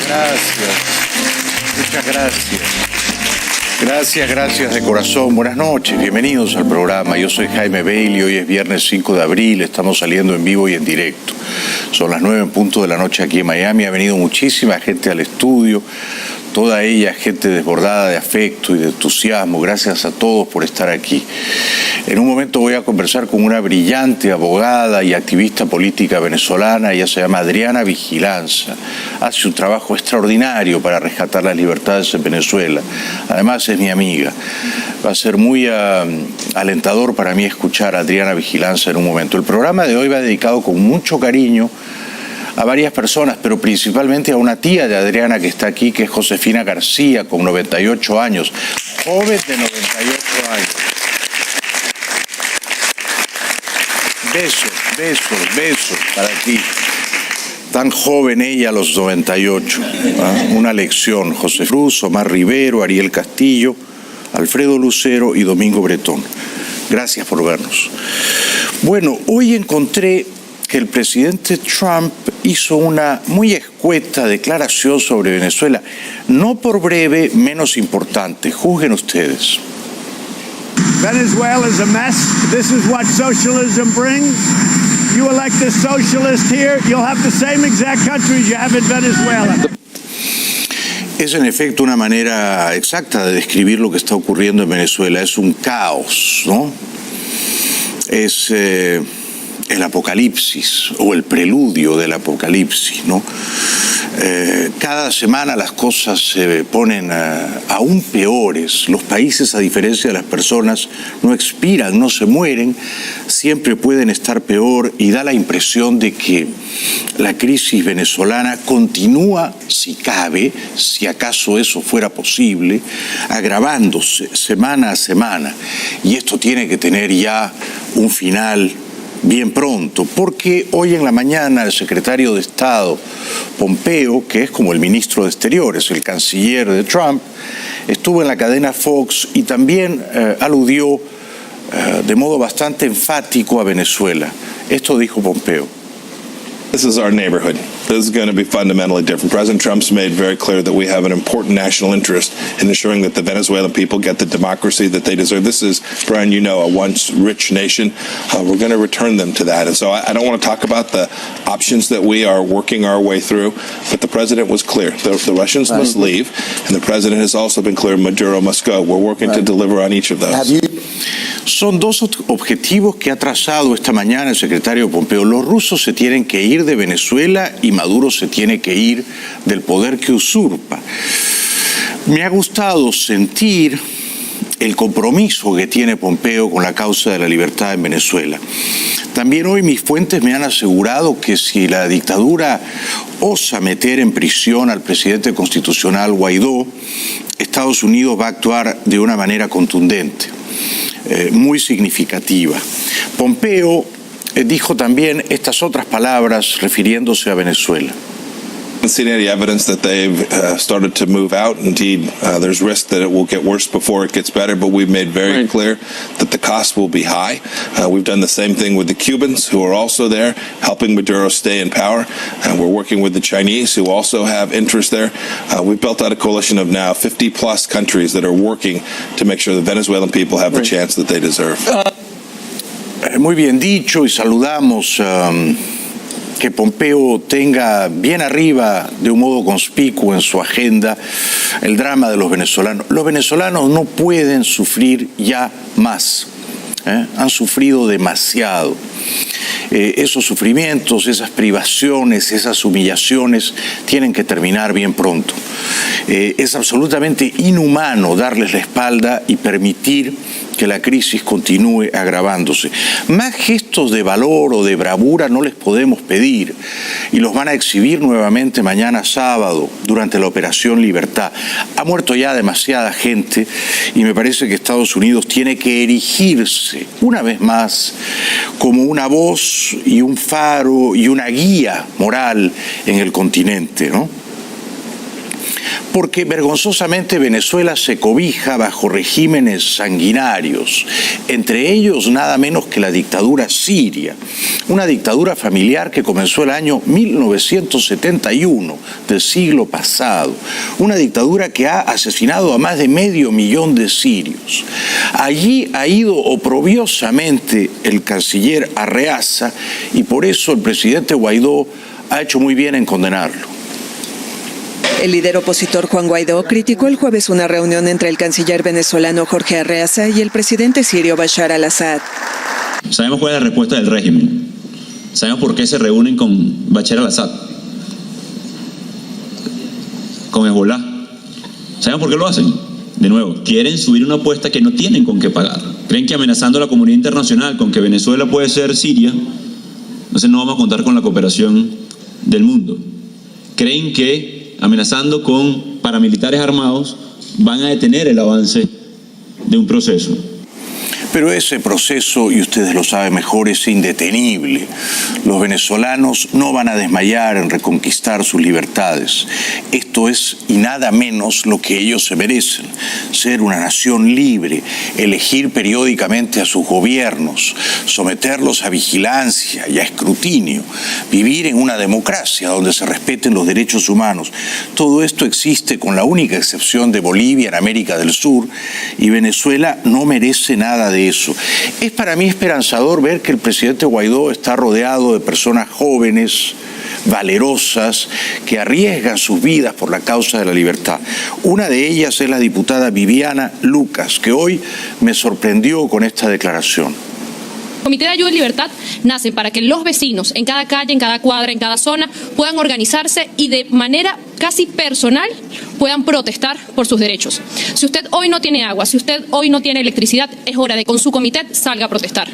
gracias. Muchas gracias. Gracias de corazón. Buenas noches, bienvenidos al programa. Yo soy Jaime Bailey, hoy es viernes 5 de abril, estamos saliendo en vivo y en directo. Son las 9 en punto de la noche aquí en Miami, ha venido muchísima gente al estudio, toda ella gente desbordada de afecto y de entusiasmo. Gracias a todos por estar aquí. En un momento voy a conversar con una brillante abogada y activista política venezolana. Ella se llama Adriana Vigilanza. Hace un trabajo extraordinario para rescatar las libertades en Venezuela. Además es mi amiga. Va a ser muy alentador para mí escuchar a Adriana Vigilanza en un momento. El programa de hoy va dedicado con mucho cariño a varias personas, pero principalmente a una tía de Adriana que está aquí, que es Josefina García, con 98 años. Joven de 98 años. Besos para ti. Tan joven ella a los 98. Una lección. José Cruz, Omar Rivero, Ariel Castillo, Alfredo Lucero y Domingo Bretón. Gracias por vernos. Bueno, hoy encontré que el presidente Trump hizo una muy escueta declaración sobre Venezuela. No por breve, menos importante. Juzguen ustedes. Venezuela is a mess. This is what socialism brings. You elect a socialist here, you'll have the same exact countries you have in Venezuela. Es en efecto una manera exacta de describir lo que está ocurriendo en Venezuela. Es un caos, ¿no? Es el apocalipsis o el preludio del apocalipsis, ¿no? Cada semana las cosas se ponen aún peores. Los países, a diferencia de las personas, no expiran, no se mueren, siempre pueden estar peor, y da la impresión de que la crisis venezolana continúa, si cabe, si acaso eso fuera posible, agravándose semana a semana. Y esto tiene que tener ya un final bien pronto, porque hoy en la mañana el secretario de Estado Pompeo, que es como el ministro de Exteriores, el canciller de Trump, estuvo en la cadena Fox y también aludió de modo bastante enfático a Venezuela. Esto dijo Pompeo. This is our neighborhood. This is going to be fundamentally different. President Trump's made very clear that we have an important national interest in ensuring that the Venezuelan people get the democracy that they deserve. This is, Brian, you know, a once rich nation. We're going to return them to that. And so I don't want to talk about the options that we are working our way through, but the president was clear. The Russians must leave, and the president has also been clear Maduro must go. We're working to deliver on each of those. Son dos objetivos que ha trazado esta mañana el secretario Pompeo. Los rusos se tienen que ir de Venezuela y Maduro se tiene que ir del poder que usurpa. Me ha gustado sentir el compromiso que tiene Pompeo con la causa de la libertad en Venezuela. También hoy mis fuentes me han asegurado que si la dictadura osa meter en prisión al presidente constitucional Guaidó, Estados Unidos va a actuar de una manera contundente, muy significativa. Pompeo dijo también estas otras palabras refiriéndose a Venezuela. I haven't seen any evidence that they've started to move out. Indeed, there's risk that it will get worse before it gets better, but we've made very clear that the cost will be high. We've done the same thing with the Cubans, who are also there, helping Maduro stay in power. And we're working with the Chinese, who also have interest there. We've built out a coalition of now 50-plus countries that are working to make sure the Venezuelan people have the chance that they deserve. Muy bien dicho, y saludamos que Pompeo tenga bien arriba, de un modo conspicuo en su agenda, el drama de los venezolanos. Los venezolanos no pueden sufrir ya más. Han sufrido demasiado. Esos sufrimientos, esas privaciones, esas humillaciones tienen que terminar bien pronto. Es absolutamente inhumano darles la espalda y permitir que la crisis continúe agravándose. Más gestos de valor o de bravura no les podemos pedir, y los van a exhibir nuevamente mañana sábado durante la Operación Libertad. Ha muerto ya demasiada gente y me parece que Estados Unidos tiene que erigirse una vez más como una voz y un faro y una guía moral en el continente, ¿no? porque vergonzosamente Venezuela se cobija bajo regímenes sanguinarios, entre ellos nada menos que la dictadura siria, una dictadura familiar que comenzó el año 1971 del siglo pasado, una dictadura que ha asesinado a más de 500.000 de sirios. Allí ha ido oprobiosamente el canciller Arreaza y por eso el presidente Guaidó ha hecho muy bien en condenarlo. El líder opositor Juan Guaidó criticó el jueves una reunión entre el canciller venezolano Jorge Arreaza y el presidente sirio Bashar al-Assad. Sabemos cuál es la respuesta del régimen. Sabemos por qué se reúnen con Bashar al-Assad, con Hezbollah. Sabemos por qué lo hacen. De nuevo, quieren subir una apuesta que no tienen con qué pagar. Creen que amenazando a la comunidad internacional con que Venezuela puede ser Siria, entonces no vamos a contar con la cooperación del mundo. Creen que amenazando con paramilitares armados van a detener el avance de un proceso. Pero ese proceso, y ustedes lo saben mejor, es indetenible. Los venezolanos no van a desmayar en reconquistar sus libertades. Esto es y nada menos lo que ellos se merecen: ser una nación libre, elegir periódicamente a sus gobiernos, someterlos a vigilancia y a escrutinio, vivir en una democracia donde se respeten los derechos humanos. Todo esto existe con la única excepción de Bolivia en América del Sur, y Venezuela no merece nada de eso. Es para mí esperanzador ver que el presidente Guaidó está rodeado de personas jóvenes, valerosas, que arriesgan sus vidas por la causa de la libertad. Una de ellas es la diputada Viviana Lucas, que hoy me sorprendió con esta declaración. El Comité de Ayuda y Libertad nace para que los vecinos en cada calle, en cada cuadra, en cada zona puedan organizarse y de manera casi personal puedan protestar por sus derechos. Si usted hoy no tiene agua, si usted hoy no tiene electricidad, es hora de que con su comité salga a protestar.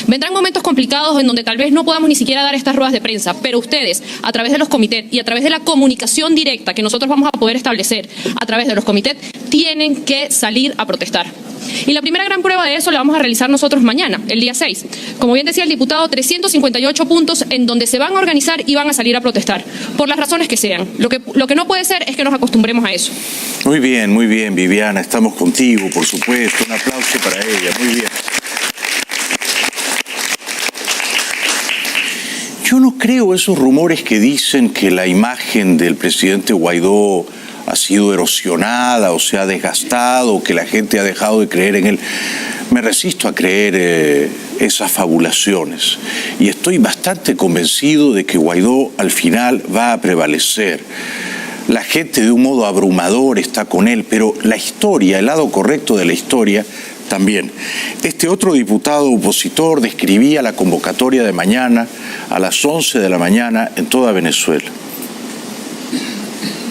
Vendrán momentos complicados en donde tal vez no podamos ni siquiera dar estas ruedas de prensa, pero ustedes, a través de los comités y a través de la comunicación directa que nosotros vamos a poder establecer a través de los comités, tienen que salir a protestar. Y la primera gran prueba de eso la vamos a realizar nosotros mañana, el día 6. Como bien decía el diputado, 358 puntos en donde se van a organizar y van a salir a protestar, por las razones que sean. Lo que no puede ser es que nos acostumbremos a eso. Muy bien, Viviana, estamos contigo, por supuesto. Un aplauso para ella, muy bien. Yo no creo esos rumores que dicen que la imagen del presidente Guaidó ha sido erosionada o se ha desgastado, o que la gente ha dejado de creer en él. Me resisto a creer esas fabulaciones y estoy bastante convencido de que Guaidó al final va a prevalecer. La gente de un modo abrumador está con él, pero la historia, el lado correcto de la historia, también. Este otro diputado opositor describía la convocatoria de mañana a las 11 de la mañana en toda Venezuela.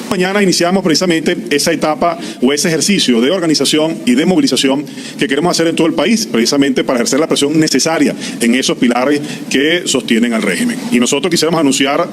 Mañana iniciamos precisamente esa etapa o ese ejercicio de organización y de movilización que queremos hacer en todo el país, precisamente para ejercer la presión necesaria en esos pilares que sostienen al régimen. Y nosotros quisiéramos anunciar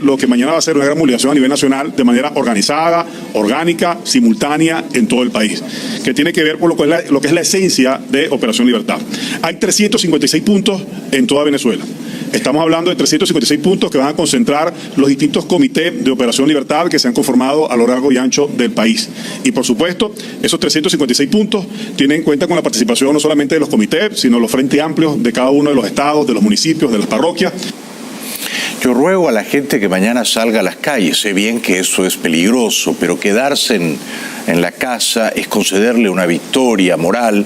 lo que mañana va a ser una gran movilización a nivel nacional de manera organizada, orgánica, simultánea en todo el país, que tiene que ver con lo que es la esencia de Operación Libertad. Hay 356 puntos en toda Venezuela. Estamos hablando de 356 puntos que van a concentrar los distintos comités de Operación Libertad que se han conformado a lo largo y ancho del país. Y por supuesto, esos 356 puntos tienen en cuenta con la participación no solamente de los comités, sino los frentes amplios de cada uno de los estados, de los municipios, de las parroquias. Yo ruego a la gente que mañana salga a las calles. Sé bien que eso es peligroso, pero quedarse en la casa es concederle una victoria moral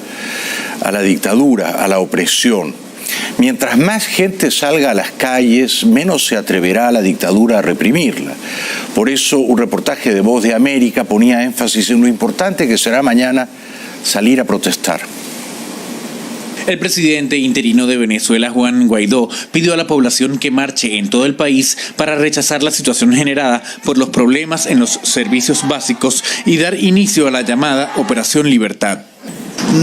a la dictadura, a la opresión. Mientras más gente salga a las calles, menos se atreverá la dictadura a reprimirla. Por eso, un reportaje de Voz de América ponía énfasis en lo importante que será mañana salir a protestar. El presidente interino de Venezuela, Juan Guaidó, pidió a la población que marche en todo el país para rechazar la situación generada por los problemas en los servicios básicos y dar inicio a la llamada Operación Libertad.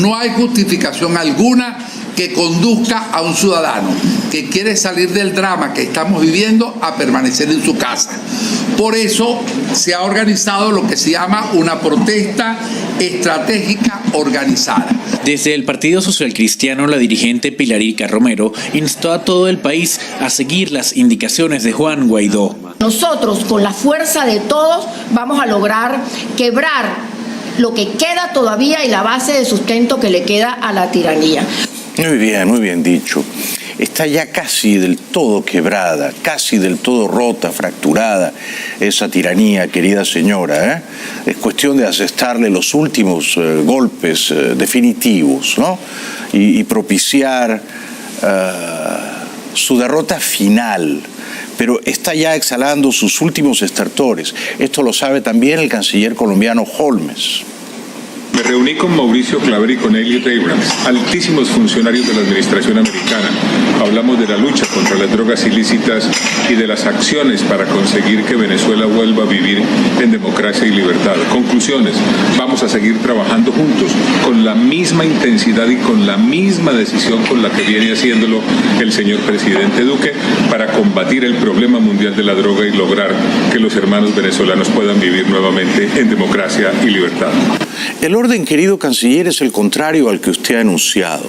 No hay justificación alguna que conduzca a un ciudadano que quiere salir del drama que estamos viviendo a permanecer en su casa. Por eso se ha organizado lo que se llama una protesta estratégica organizada. Desde el Partido Social Cristiano, la dirigente Pilarica Romero instó a todo el país a seguir las indicaciones de Juan Guaidó. Nosotros, con la fuerza de todos, vamos a lograr quebrar lo que queda todavía y la base de sustento que le queda a la tiranía. Muy bien dicho. Está ya casi del todo quebrada, casi del todo rota, fracturada esa tiranía, querida señora, ¿eh? Es cuestión de asestarle los últimos golpes definitivos, ¿no? Y propiciar su derrota final. Pero está ya exhalando sus últimos estertores. Esto lo sabe también el canciller colombiano Holmes. Me reuní con Mauricio Claver y con Elliot Abrams, altísimos funcionarios de la administración americana. Hablamos de la lucha contra las drogas ilícitas y de las acciones para conseguir que Venezuela vuelva a vivir en democracia y libertad. Conclusiones: vamos a seguir trabajando juntos con la misma intensidad y con la misma decisión con la que viene haciéndolo el señor presidente Duque para combatir el problema mundial de la droga y lograr que los hermanos venezolanos puedan vivir nuevamente en democracia y libertad. El orden, querido canciller, es el contrario al que usted ha anunciado.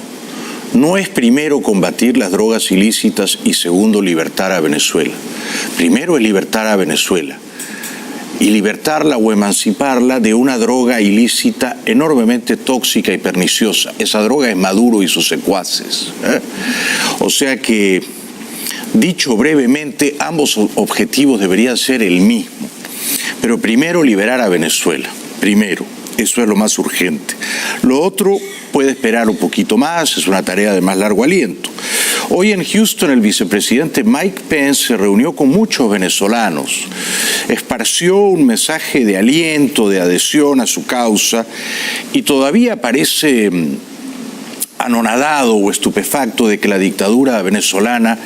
No es primero combatir las drogas ilícitas y segundo libertar a Venezuela. Primero es libertar a Venezuela y libertarla o emanciparla de una droga ilícita enormemente tóxica y perniciosa. Esa droga es Maduro y sus secuaces, ¿eh? O sea que, dicho brevemente, ambos objetivos deberían ser el mismo. Pero primero liberar a Venezuela, primero. Eso es lo más urgente. Lo otro puede esperar un poquito más, es una tarea de más largo aliento. Hoy en Houston el vicepresidente Mike Pence se reunió con muchos venezolanos, esparció un mensaje de aliento, de adhesión a su causa y todavía parece anonadado o estupefacto de que la dictadura venezolana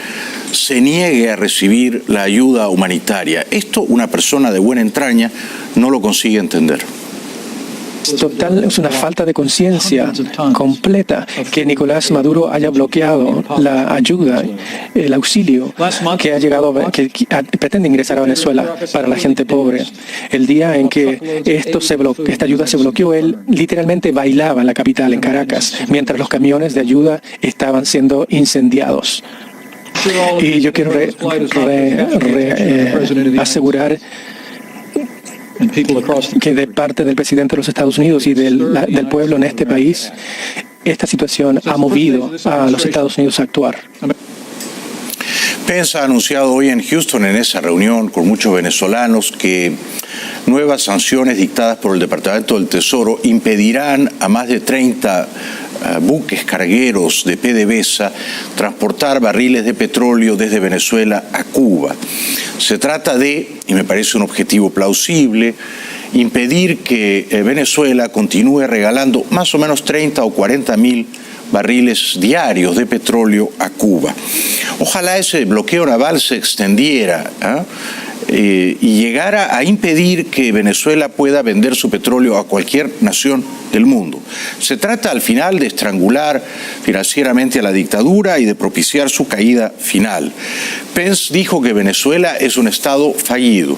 se niegue a recibir la ayuda humanitaria. Esto una persona de buena entraña no lo consigue entender. Total, es una falta de conciencia completa que Nicolás Maduro haya bloqueado la ayuda, el auxilio que ha llegado, que pretende ingresar a Venezuela para la gente pobre. El día en que esta ayuda se bloqueó, él literalmente bailaba en la capital, en Caracas, mientras los camiones de ayuda estaban siendo incendiados. Y yo quiero asegurar que de parte del presidente de los Estados Unidos y del pueblo en este país, esta situación ha movido a los Estados Unidos a actuar. Pence ha anunciado hoy en Houston, en esa reunión con muchos venezolanos, que nuevas sanciones dictadas por el Departamento del Tesoro impedirán a más de 30 buques cargueros de PDVSA transportar barriles de petróleo desde Venezuela a Cuba. Se trata de, y me parece un objetivo plausible, impedir que Venezuela continúe regalando más o menos 30 o 40 mil barriles diarios de petróleo a Cuba. Ojalá ese bloqueo naval se extendiera y llegara a impedir que Venezuela pueda vender su petróleo a cualquier nación del mundo. Se trata al final de estrangular financieramente a la dictadura y de propiciar su caída final. Pence dijo que Venezuela es un Estado fallido.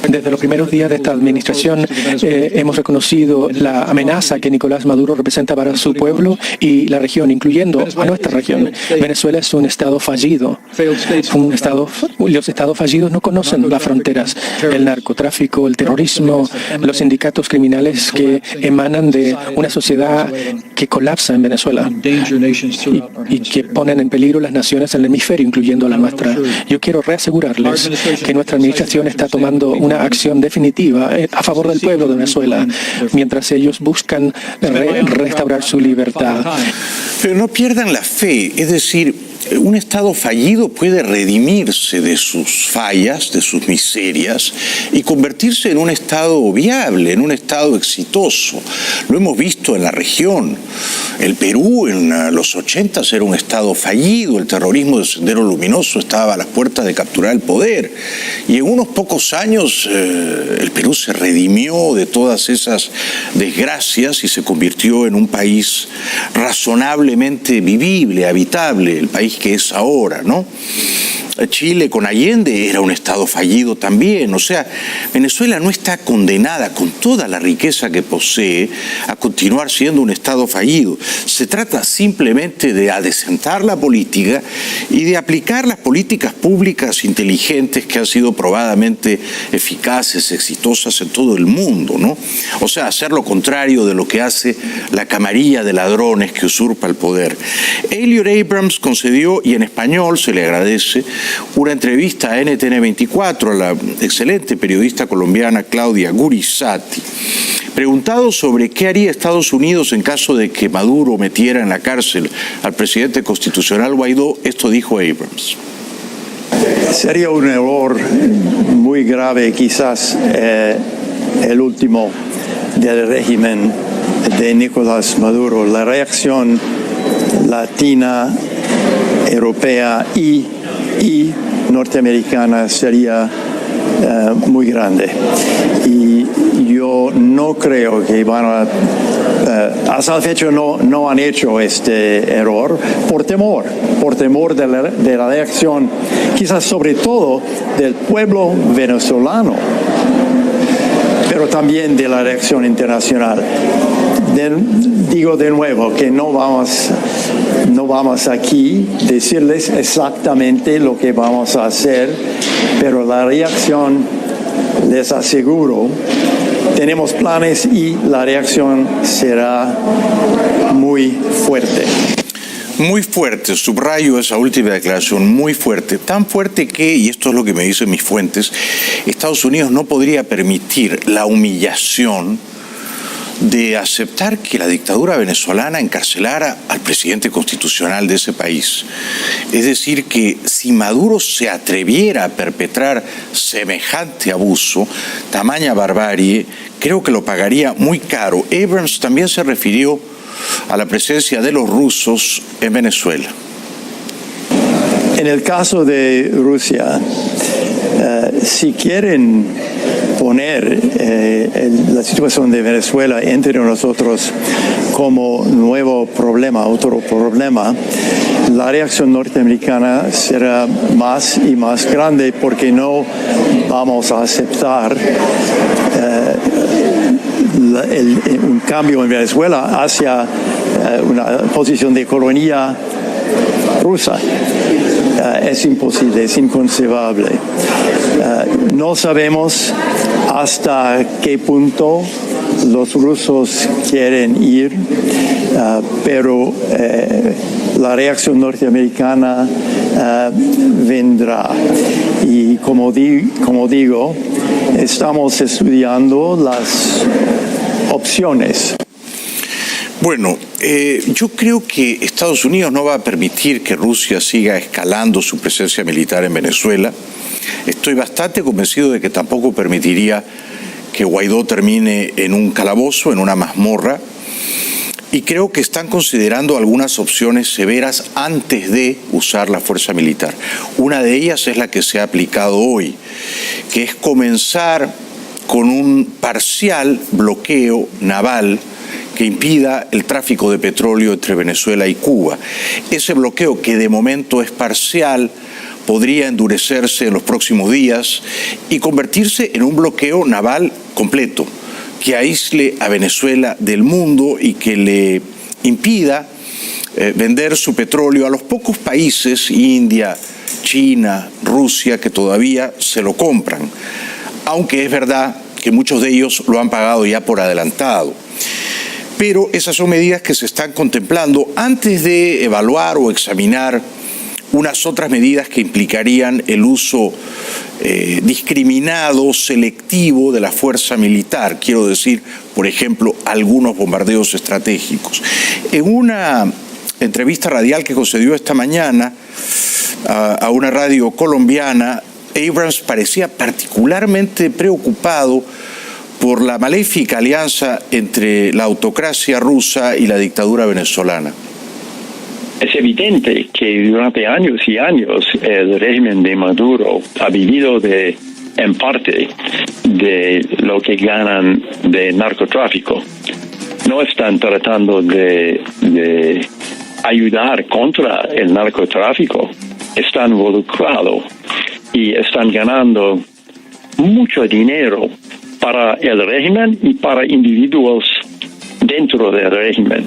Desde los primeros días de esta administración hemos reconocido la amenaza que Nicolás Maduro representa para su pueblo y la región, incluyendo a nuestra región. Venezuela es un Estado fallido. Los Estados fallidos no conocen las fronteras. El narcotráfico, el terrorismo, los sindicatos criminales que emanan de una sociedad que colapsa en Venezuela y que ponen en peligro las naciones del hemisferio, incluyendo la nuestra. Yo quiero reasegurarles que nuestra administración está tomando una acción definitiva a favor del pueblo de Venezuela, mientras ellos buscan restaurar su libertad. Pero no pierdan la fe, es decir, un Estado fallido puede redimirse de sus fallas, de sus miserias, y convertirse en un Estado viable, en un Estado exitoso. Lo hemos visto en la región. El Perú en los 80 era un Estado fallido, el terrorismo de Sendero Luminoso estaba a las puertas de capturar el poder. Y en unos pocos años el Perú se redimió de todas esas desgracias y se convirtió en un país razonablemente vivible, habitable, el país que es ahora, ¿no? Chile con Allende era un Estado fallido también. O sea, Venezuela no está condenada, con toda la riqueza que posee, a continuar siendo un Estado fallido. Se trata simplemente de adecentar la política y de aplicar las políticas públicas inteligentes que han sido probadamente eficaces, exitosas en todo el mundo, ¿no? O sea, hacer lo contrario de lo que hace la camarilla de ladrones que usurpa el poder. Elliot Abrams concedió, y en español se le agradece, una entrevista a NTN 24 a la excelente periodista colombiana Claudia Gurizati. Preguntado sobre qué haría Estados Unidos en caso de que Maduro metiera en la cárcel al presidente constitucional Guaidó, esto dijo Abrams. Sería un error muy grave, quizás el último del régimen de Nicolás Maduro. La reacción latina, europea y norteamericana sería muy grande. Y yo no creo que van a... hasta la fecha no han hecho este error por temor de la reacción, quizás sobre todo del pueblo venezolano, pero también de la reacción internacional. Digo de nuevo que no vamos aquí a decirles exactamente lo que vamos a hacer, pero la reacción, les aseguro, tenemos planes y la reacción será muy fuerte. Muy fuerte, subrayo esa última declaración, muy fuerte. Tan fuerte que, y esto es lo que me dicen mis fuentes, Estados Unidos no podría permitir la humillación de aceptar que la dictadura venezolana encarcelara al presidente constitucional de ese país. Es decir, que si Maduro se atreviera a perpetrar semejante abuso, tamaña barbarie, creo que lo pagaría muy caro. Abrams también se refirió a la presencia de los rusos en Venezuela. En el caso de Rusia, si quieren poner la situación de Venezuela entre nosotros como nuevo problema, otro problema, la reacción norteamericana será más y más grande, porque no vamos a aceptar un cambio en Venezuela hacia una posición de colonia rusa. Es imposible, es inconcebable. No sabemos hasta qué punto los rusos quieren ir, pero la reacción norteamericana vendrá. Y como digo, estamos estudiando las opciones. Bueno, yo creo que Estados Unidos no va a permitir que Rusia siga escalando su presencia militar en Venezuela. Estoy bastante convencido de que tampoco permitiría que Guaidó termine en un calabozo, en una mazmorra. Y creo que están considerando algunas opciones severas antes de usar la fuerza militar. Una de ellas es la que se ha aplicado hoy, que es comenzar con un parcial bloqueo naval que impida el tráfico de petróleo entre Venezuela y Cuba. Ese bloqueo, que de momento es parcial, podría endurecerse en los próximos días y convertirse en un bloqueo naval completo, que aísle a Venezuela del mundo y que le impida vender su petróleo a los pocos países, India, China, Rusia, que todavía se lo compran, aunque es verdad que muchos de ellos lo han pagado ya por adelantado. Pero esas son medidas que se están contemplando antes de evaluar o examinar unas otras medidas que implicarían el uso discriminado, selectivo de la fuerza militar. Quiero decir, por ejemplo, algunos bombardeos estratégicos. En una entrevista radial que concedió esta mañana a una radio colombiana, Abrams parecía particularmente preocupado por la maléfica alianza entre la autocracia rusa y la dictadura venezolana. Es evidente que durante años y años el régimen de Maduro ha vivido en parte de lo que ganan de narcotráfico. No están tratando de ayudar contra el narcotráfico, están involucrados y están ganando mucho dinero para el régimen y para individuos dentro del régimen.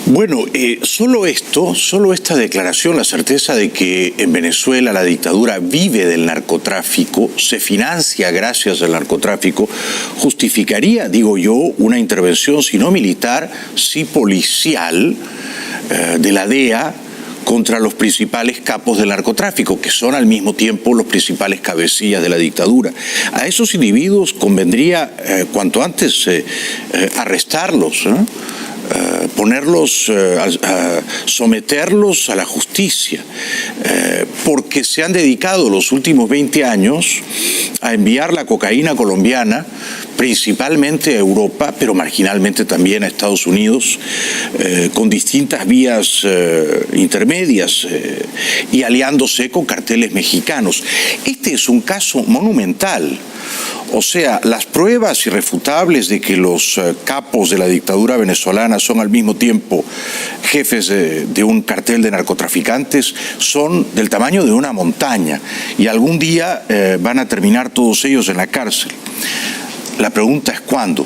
Bueno, solo esta declaración, la certeza de que en Venezuela la dictadura vive del narcotráfico, se financia gracias al narcotráfico, justificaría, digo yo, una intervención, si no militar, sí policial, de la DEA contra los principales capos del narcotráfico, que son al mismo tiempo los principales cabecillas de la dictadura. A esos individuos convendría cuanto antes arrestarlos, ¿no? Someterlos a la justicia, porque se han dedicado los últimos 20 años a enviar la cocaína colombiana principalmente a Europa, pero marginalmente también a Estados Unidos, con distintas vías intermedias y aliándose con carteles mexicanos. Este es un caso monumental. O sea, las pruebas irrefutables de que los capos de la dictadura venezolana son al mismo tiempo jefes de un cartel de narcotraficantes son del tamaño de una montaña y algún día van a terminar todos ellos en la cárcel. La pregunta es ¿cuándo?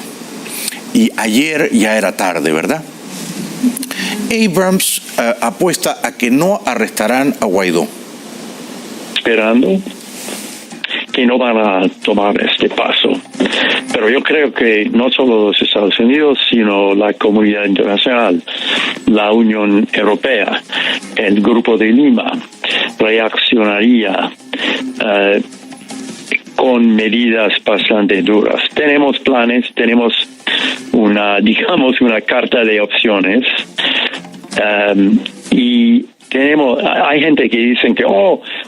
Y ayer ya era tarde, ¿verdad? Abrams apuesta a que no arrestarán a Guaidó. Esperando que no van a tomar este paso. Pero yo creo que no solo los Estados Unidos, sino la comunidad internacional, la Unión Europea, el Grupo de Lima, reaccionaría con medidas bastante duras. Tenemos planes, tenemos una carta de opciones, y hay gente que dicen que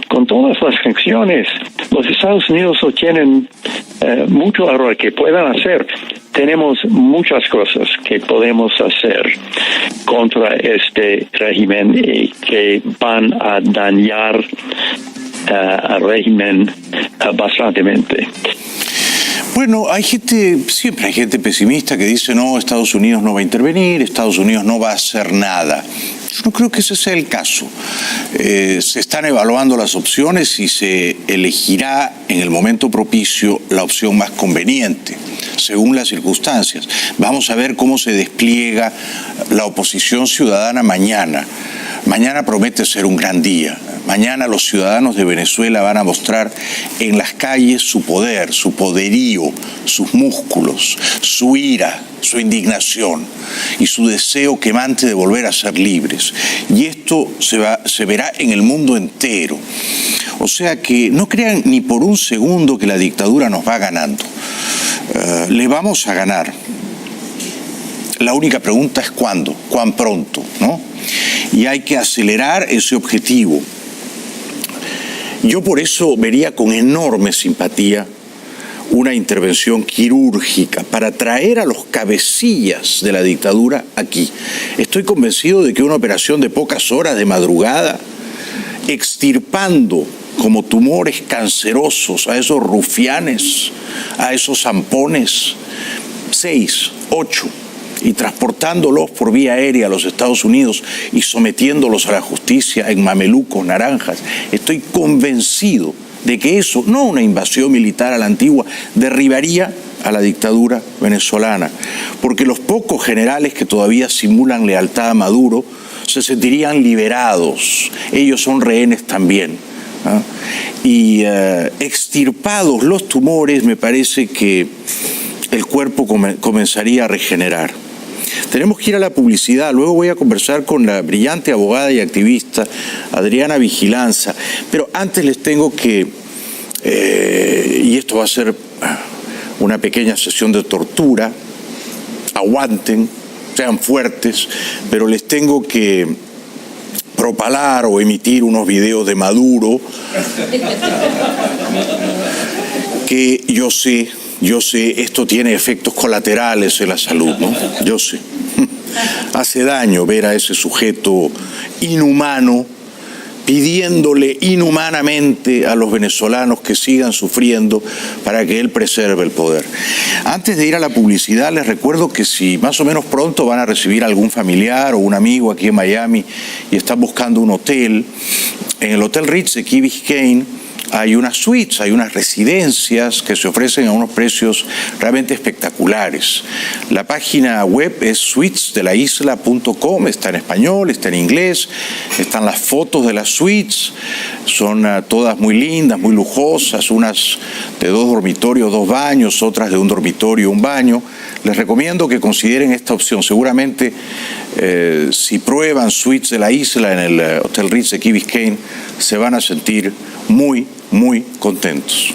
con todas las sanciones los Estados Unidos no tienen mucho error que puedan hacer. Tenemos muchas cosas que podemos hacer contra este régimen y que van a dañar al régimen bastantemente. Bueno, siempre hay gente pesimista que dice no, Estados Unidos no va a intervenir, Estados Unidos no va a hacer nada. Yo no creo que ese sea el caso. Se están evaluando las opciones y se elegirá en el momento propicio la opción más conveniente, según las circunstancias. Vamos a ver cómo se despliega la oposición ciudadana mañana. Mañana promete ser un gran día. Mañana los ciudadanos de Venezuela van a mostrar en las calles su poder, su poderío, sus músculos, su ira, su indignación y su deseo quemante de volver a ser libres. Y esto se verá en el mundo entero. O sea que no crean ni por un segundo que la dictadura nos va ganando. Le vamos a ganar. La única pregunta es ¿cuándo? ¿Cuán pronto? ¿No? Y hay que acelerar ese objetivo. Yo por eso vería con enorme simpatía una intervención quirúrgica para traer a los cabecillas de la dictadura aquí. Estoy convencido de que una operación de pocas horas de madrugada, extirpando como tumores cancerosos a esos rufianes, a esos zampones, 6, 8, y transportándolos por vía aérea a los Estados Unidos y sometiéndolos a la justicia en mamelucos naranjas. Estoy convencido de que eso, no una invasión militar a la antigua, derribaría a la dictadura venezolana, porque los pocos generales que todavía simulan lealtad a Maduro se sentirían liberados. Ellos son rehenes también, ¿ah? Y extirpados los tumores, me parece que el cuerpo comenzaría a regenerar. Tenemos que ir a la publicidad, luego voy a conversar con la brillante abogada y activista Adriana Vigilanza, pero antes les tengo que, y esto va a ser una pequeña sesión de tortura, aguanten, sean fuertes, pero les tengo que propalar o emitir unos videos de Maduro que yo sé, esto tiene efectos colaterales en la salud, ¿no? Yo sé. Hace daño ver a ese sujeto inhumano pidiéndole inhumanamente a los venezolanos que sigan sufriendo para que él preserve el poder. Antes de ir a la publicidad, les recuerdo que si más o menos pronto van a recibir a algún familiar o un amigo aquí en Miami y están buscando un hotel, en el Hotel Ritz de Key Biscayne hay unas suites, hay unas residencias que se ofrecen a unos precios realmente espectaculares. La página web es suitesdelaisla.com, está en español, está en inglés, están las fotos de las suites, son todas muy lindas, muy lujosas, unas de 2 dormitorios, 2 baños, otras de 1 dormitorio, 1 baño. Les recomiendo que consideren esta opción. Seguramente si prueban Suites de la Isla en el Hotel Ritz de Key Biscayne, se van a sentir muy, muy contentos.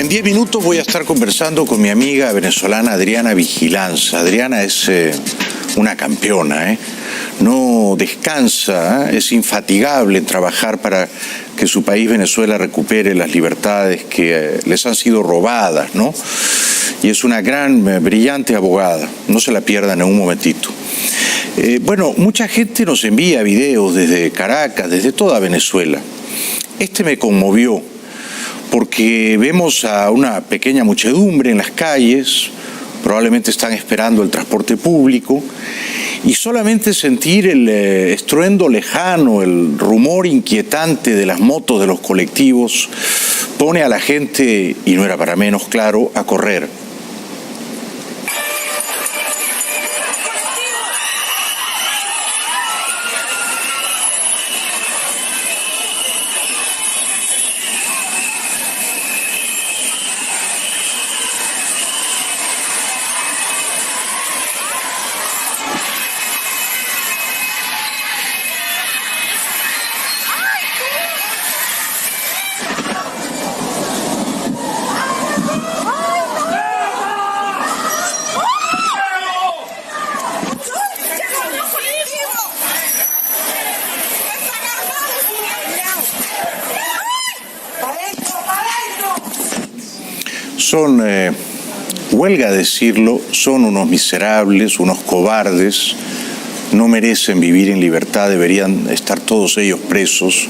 En 10 minutos voy a estar conversando con mi amiga venezolana Adriana Vigilanza. Adriana es una campeona, no descansa, es infatigable en trabajar para que su país Venezuela recupere las libertades que les han sido robadas, ¿no? Y es una gran, brillante abogada, no se la pierdan en un momentito. Bueno, mucha gente nos envía videos desde Caracas, desde toda Venezuela. Este me conmovió porque vemos a una pequeña muchedumbre en las calles, probablemente están esperando el transporte público, y solamente sentir el estruendo lejano, el rumor inquietante de las motos de los colectivos, pone a la gente, y no era para menos claro, a correr. Son, huelga decirlo, son unos miserables, unos cobardes, no merecen vivir en libertad, deberían estar todos ellos presos.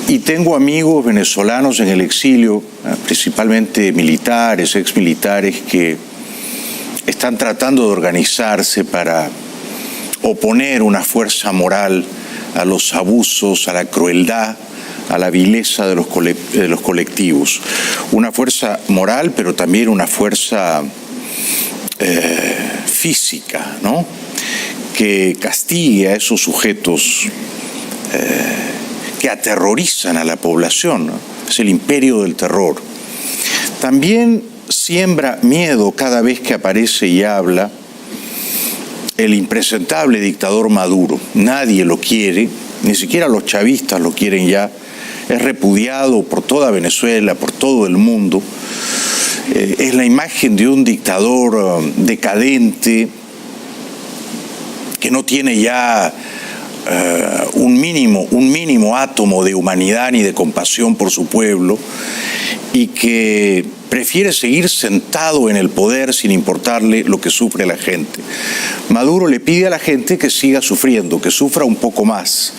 Y tengo amigos venezolanos en el exilio, principalmente militares, exmilitares, que están tratando de organizarse para oponer una fuerza moral a los abusos, a la crueldad, a la vileza de los colectivos. Una fuerza moral, pero también una fuerza física, ¿no? Que castigue a esos sujetos que aterrorizan a la población, ¿no? Es el imperio del terror. También siembra miedo cada vez que aparece y habla el impresentable dictador Maduro. Nadie lo quiere, ni siquiera los chavistas lo quieren ya. Es repudiado por toda Venezuela, por todo el mundo. Es la imagen de un dictador decadente que no tiene ya un mínimo átomo de humanidad ni de compasión por su pueblo y que prefiere seguir sentado en el poder sin importarle lo que sufre la gente. Maduro le pide a la gente que siga sufriendo, que sufra un poco más.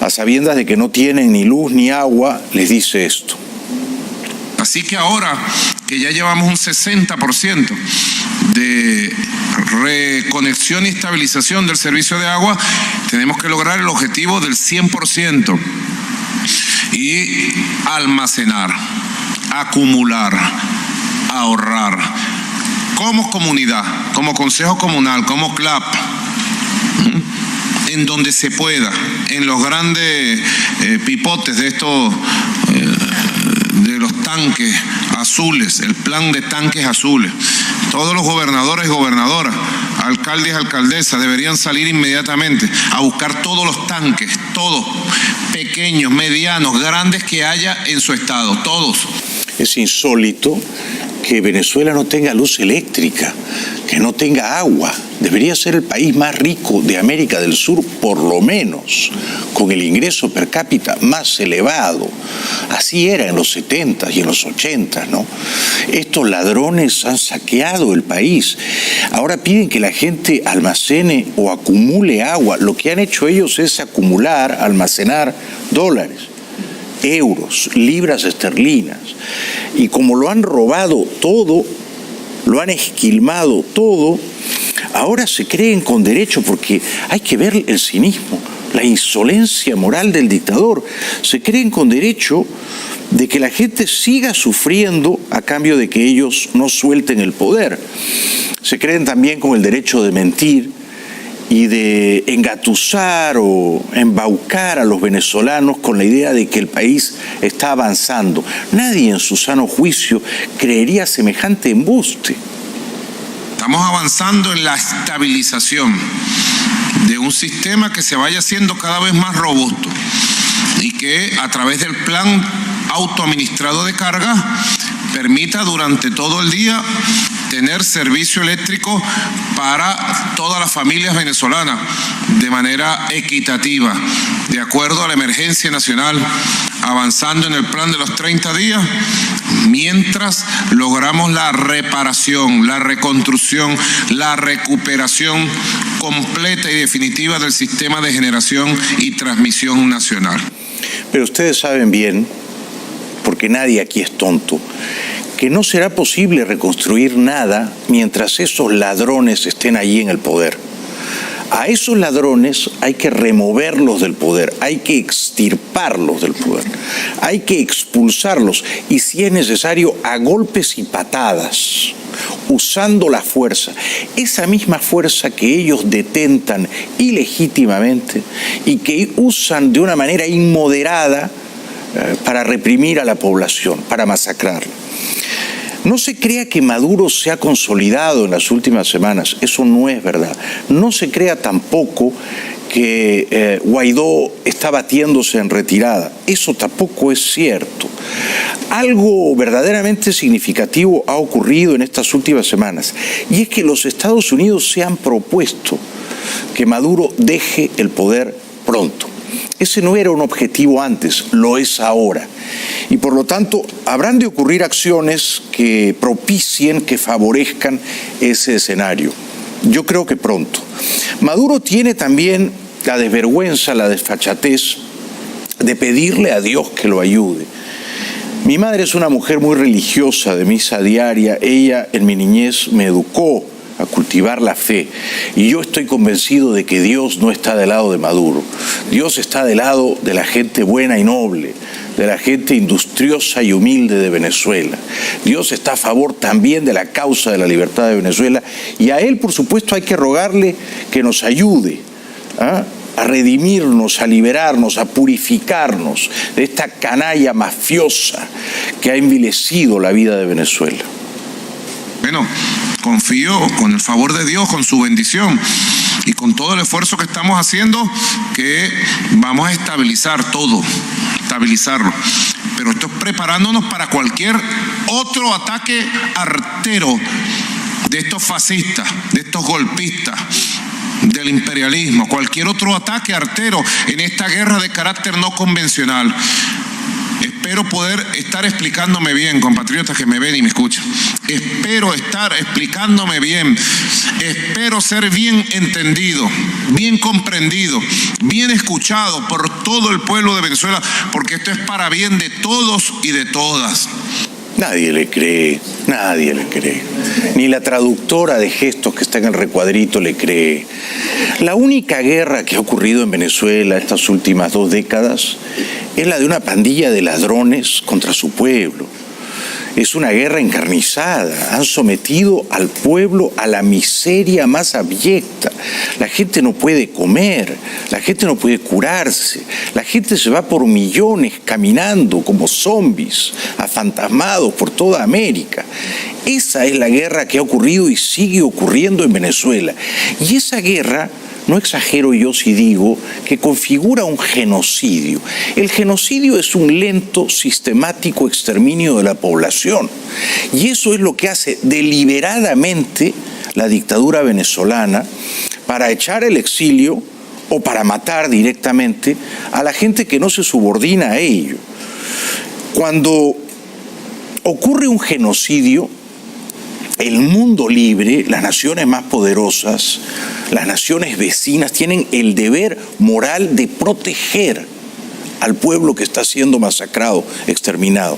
A sabiendas de que no tienen ni luz ni agua, les dice esto. Así que ahora que ya llevamos un 60% de reconexión y estabilización del servicio de agua, tenemos que lograr el objetivo del 100% y almacenar, acumular, ahorrar, como comunidad, como consejo comunal, como CLAP, en donde se pueda, en los grandes pipotes de estos, de los tanques azules, el plan de tanques azules. Todos los gobernadores y gobernadoras, alcaldes y alcaldesas deberían salir inmediatamente a buscar todos los tanques, todos, pequeños, medianos, grandes que haya en su estado, todos. Es insólito que Venezuela no tenga luz eléctrica, que no tenga agua. Debería ser el país más rico de América del Sur, por lo menos, con el ingreso per cápita más elevado. Así era en los 70s y en los 80s, ¿no? Estos ladrones han saqueado el país. Ahora piden que la gente almacene o acumule agua. Lo que han hecho ellos es acumular, almacenar dólares, euros, libras esterlinas. Y como lo han robado todo, lo han esquilmado todo, ahora se creen con derecho, porque hay que ver el cinismo, la insolencia moral del dictador. Se creen con derecho de que la gente siga sufriendo a cambio de que ellos no suelten el poder. Se creen también con el derecho de mentir y de engatusar o embaucar a los venezolanos con la idea de que el país está avanzando. Nadie en su sano juicio creería semejante embuste. Estamos avanzando en la estabilización de un sistema que se vaya haciendo cada vez más robusto y que a través del plan autoadministrado de carga permita durante todo el día tener servicio eléctrico para todas las familias venezolanas de manera equitativa, de acuerdo a la emergencia nacional, avanzando en el plan de los 30 días, mientras logramos la reparación, la reconstrucción, la recuperación completa y definitiva del sistema de generación y transmisión nacional. Pero ustedes saben bien, porque nadie aquí es tonto, que no será posible reconstruir nada mientras esos ladrones estén allí en el poder. A esos ladrones hay que removerlos del poder, hay que extirparlos del poder, hay que expulsarlos y, si es necesario, a golpes y patadas, usando la fuerza, esa misma fuerza que ellos detentan ilegítimamente y que usan de una manera inmoderada para reprimir a la población, para masacrarla. No se crea que Maduro se ha consolidado en las últimas semanas, eso no es verdad. No se crea tampoco que Guaidó está batiéndose en retirada, eso tampoco es cierto. Algo verdaderamente significativo ha ocurrido en estas últimas semanas, y es que los Estados Unidos se han propuesto que Maduro deje el poder pronto. Ese no era un objetivo antes, lo es ahora. Y por lo tanto, habrán de ocurrir acciones que propicien, que favorezcan ese escenario. Yo creo que pronto. Maduro tiene también la desvergüenza, la desfachatez de pedirle a Dios que lo ayude. Mi madre es una mujer muy religiosa, de misa diaria. Ella en mi niñez me educó a cultivar la fe, y yo estoy convencido de que Dios no está del lado de Maduro. Dios está del lado de la gente buena y noble, de la gente industriosa y humilde de Venezuela. Dios está a favor también de la causa de la libertad de Venezuela, y a Él, por supuesto, hay que rogarle que nos ayude a redimirnos, a liberarnos, a purificarnos de esta canalla mafiosa que ha envilecido la vida de Venezuela. Bueno, confío con el favor de Dios, con su bendición y con todo el esfuerzo que estamos haciendo, que vamos a estabilizar todo, estabilizarlo. Pero esto es preparándonos para cualquier otro ataque artero de estos fascistas, de estos golpistas, del imperialismo, cualquier otro ataque artero en esta guerra de carácter no convencional. Espero poder estar explicándome bien, compatriotas que me ven y me escuchan. Espero estar explicándome bien. Espero ser bien entendido, bien comprendido, bien escuchado por todo el pueblo de Venezuela, porque esto es para bien de todos y de todas. Nadie le cree, nadie le cree. Ni la traductora de gestos que está en el recuadrito le cree. La única guerra que ha ocurrido en Venezuela estas últimas 2 décadas es la de una pandilla de ladrones contra su pueblo. Es una guerra encarnizada. Han sometido al pueblo a la miseria más abyecta. La gente no puede comer, la gente no puede curarse, la gente se va por millones caminando como zombies, afantasmados por toda América. Esa es la guerra que ha ocurrido y sigue ocurriendo en Venezuela. Y esa guerra, no exagero yo si digo que configura un genocidio. El genocidio es un lento, sistemático exterminio de la población. Y eso es lo que hace deliberadamente la dictadura venezolana para echar el exilio o para matar directamente a la gente que no se subordina a ello. Cuando ocurre un genocidio, el mundo libre, las naciones más poderosas, las naciones vecinas, tienen el deber moral de proteger al pueblo que está siendo masacrado, exterminado.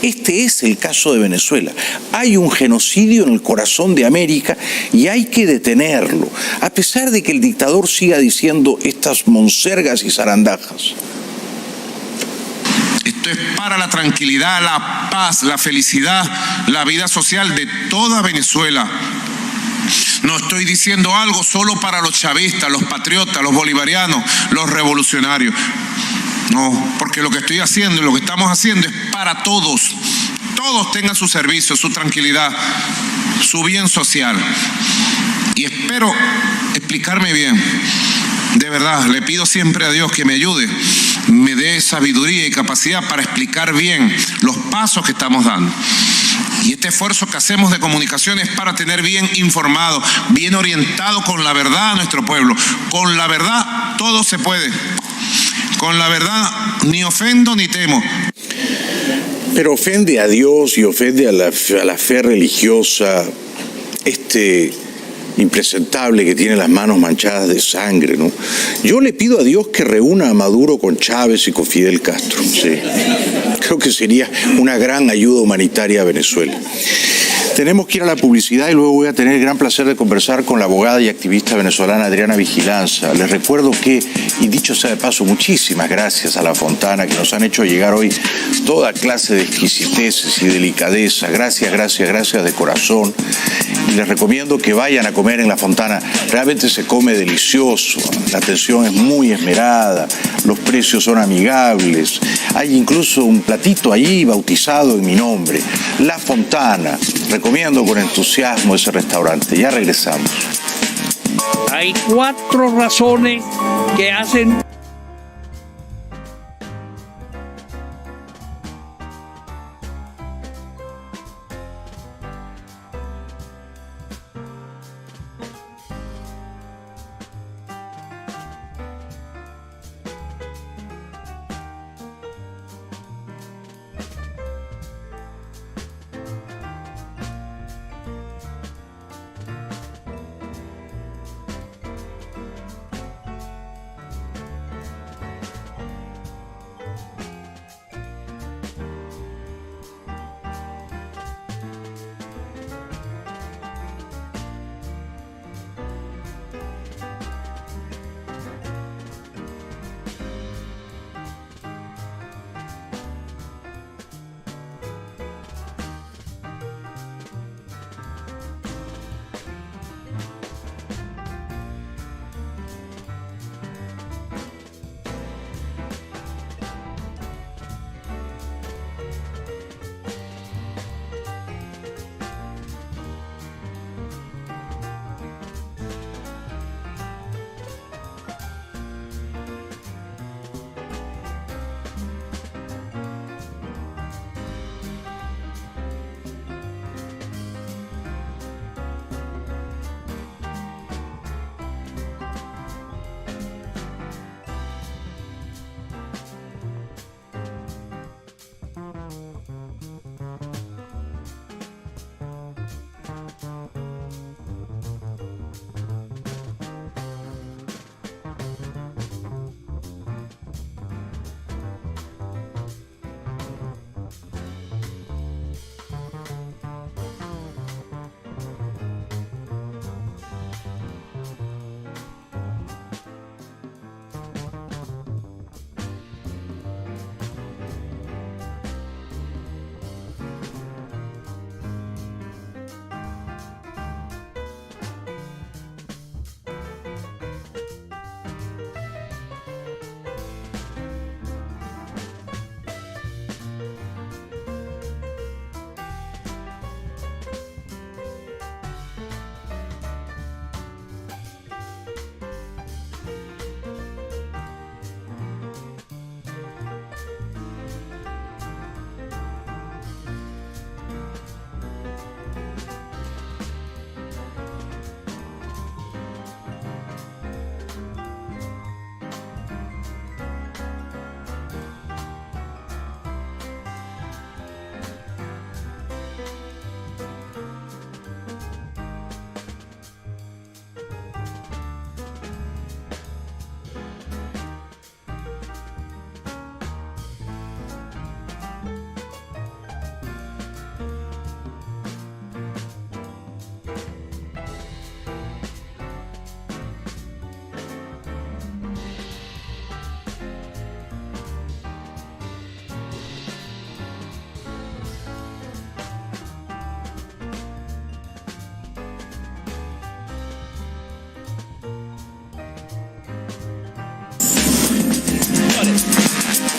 Este es el caso de Venezuela. Hay un genocidio en el corazón de América y hay que detenerlo, a pesar de que el dictador siga diciendo estas monsergas y zarandajas. Esto es para la tranquilidad, la paz, la felicidad, la vida social de toda Venezuela. No estoy diciendo algo solo para los chavistas, los patriotas, los bolivarianos, los revolucionarios. No, porque lo que estoy haciendo y lo que estamos haciendo es para todos. Todos tengan su servicio, su tranquilidad, su bien social. Y espero explicarme bien. De verdad, le pido siempre a Dios que me ayude, me dé sabiduría y capacidad para explicar bien los pasos que estamos dando. Y este esfuerzo que hacemos de comunicación es para tener bien informado, bien orientado con la verdad a nuestro pueblo. Con la verdad todo se puede. Con la verdad ni ofendo ni temo. Pero ofende a Dios y ofende a la fe religiosa impresentable que tiene las manos manchadas de sangre, ¿no? Yo le pido a Dios que reúna a Maduro con Chávez y con Fidel Castro, sí. Creo que sería una gran ayuda humanitaria a Venezuela. Tenemos que ir a la publicidad y luego voy a tener el gran placer de conversar con la abogada y activista venezolana Adriana Vigilanza. Les recuerdo que, y dicho sea de paso, muchísimas gracias a La Fontana, que nos han hecho llegar hoy toda clase de exquisiteces y delicadeza. Gracias, gracias, gracias de corazón. Y les recomiendo que vayan a comer en La Fontana. Realmente se come delicioso, la atención es muy esmerada, los precios son amigables. Hay incluso un platito allí bautizado en mi nombre, La Fontana. Recomiendo con entusiasmo ese restaurante. Ya regresamos. Hay 4 razones que hacen...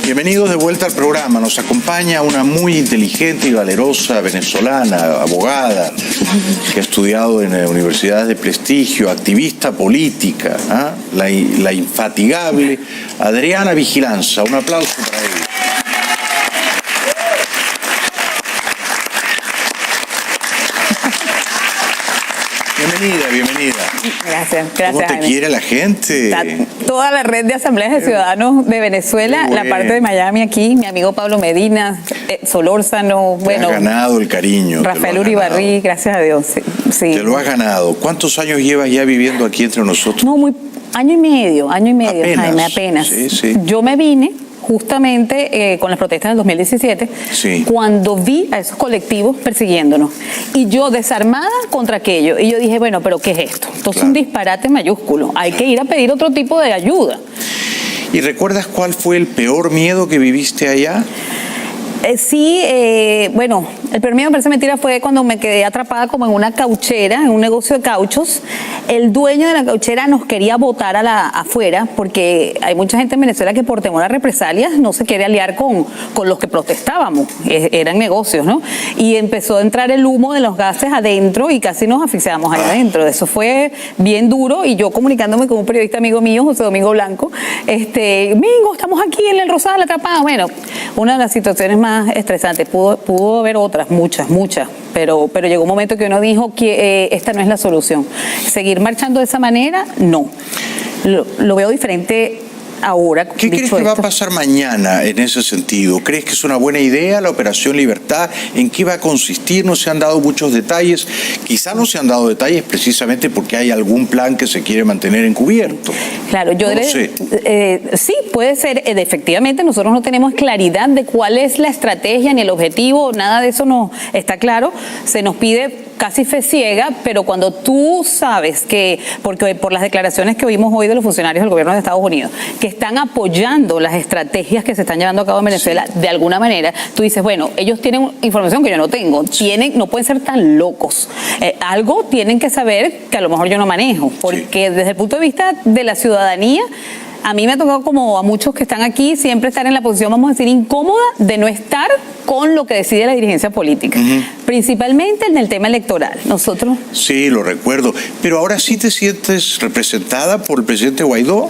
Bienvenidos de vuelta al programa. Nos acompaña una muy inteligente y valerosa venezolana, abogada, que ha estudiado en universidades de prestigio, activista política, la infatigable Adriana Vigilanza. Un aplauso para ella. bienvenida. Gracias. ¿Cómo te Jaime. quiere la gente? Está toda la red de asambleas de ciudadanos de Venezuela, Qué la parte de Miami aquí, mi amigo Pablo Medina, Solórzano, Te has ganado el cariño. Rafael Uribarri, gracias a Dios. Sí. Te lo has ganado. ¿Cuántos años llevas ya viviendo aquí entre nosotros? No, año y medio, Apenas. Jaime, apenas. Sí. Yo me vine justamente con las protestas del 2017, cuando vi a esos colectivos persiguiéndonos. Y yo desarmada contra aquello. Y yo dije, bueno, ¿pero qué es esto? Entonces un disparate mayúsculo. Hay que ir a pedir otro tipo de ayuda. ¿Y recuerdas cuál fue el peor miedo que viviste allá? Bueno, el peor miedo, me parece mentira, fue cuando me quedé atrapada como en una cauchera, en un negocio de cauchos. El dueño de la cauchera nos quería botar afuera, porque hay mucha gente en Venezuela que por temor a represalias no se quiere aliar con los que protestábamos. Eran negocios, ¿no? Y empezó a entrar el humo de los gases adentro y casi nos asfixiamos ahí adentro. Eso fue bien duro, y yo comunicándome con un periodista amigo mío, José Domingo Blanco, Mingo, estamos aquí en el Rosal atrapados. Bueno, una de las situaciones más estresantes. Pudo haber otras, muchas, pero llegó un momento que uno dijo que esta no es la solución. Seguir marchando de esa manera, no. Lo veo diferente ahora. ¿Qué crees que va a pasar mañana en ese sentido? ¿Crees que es una buena idea la Operación Libertad? ¿En qué va a consistir? No se han dado muchos detalles. Quizá no se han dado detalles precisamente porque hay algún plan que se quiere mantener encubierto. Claro, no lo sé. Sí, puede ser. Efectivamente, nosotros no tenemos claridad de cuál es la estrategia ni el objetivo, nada de eso no está claro. Se nos pide casi fe ciega, pero cuando tú sabes que, porque por las declaraciones que oímos hoy de los funcionarios del gobierno de Estados Unidos, que están apoyando las estrategias que se están llevando a cabo en Venezuela, de alguna manera, tú dices, bueno, ellos tienen información que yo no tengo, no pueden ser tan locos. Algo tienen que saber que a lo mejor yo no manejo, porque desde el punto de vista de la ciudadanía, a mí me ha tocado, como a muchos que están aquí, siempre estar en la posición, vamos a decir, incómoda de no estar con lo que decide la dirigencia política, principalmente en el tema electoral. Nosotros... Sí, lo recuerdo. Pero ahora sí te sientes representada por el presidente Guaidó.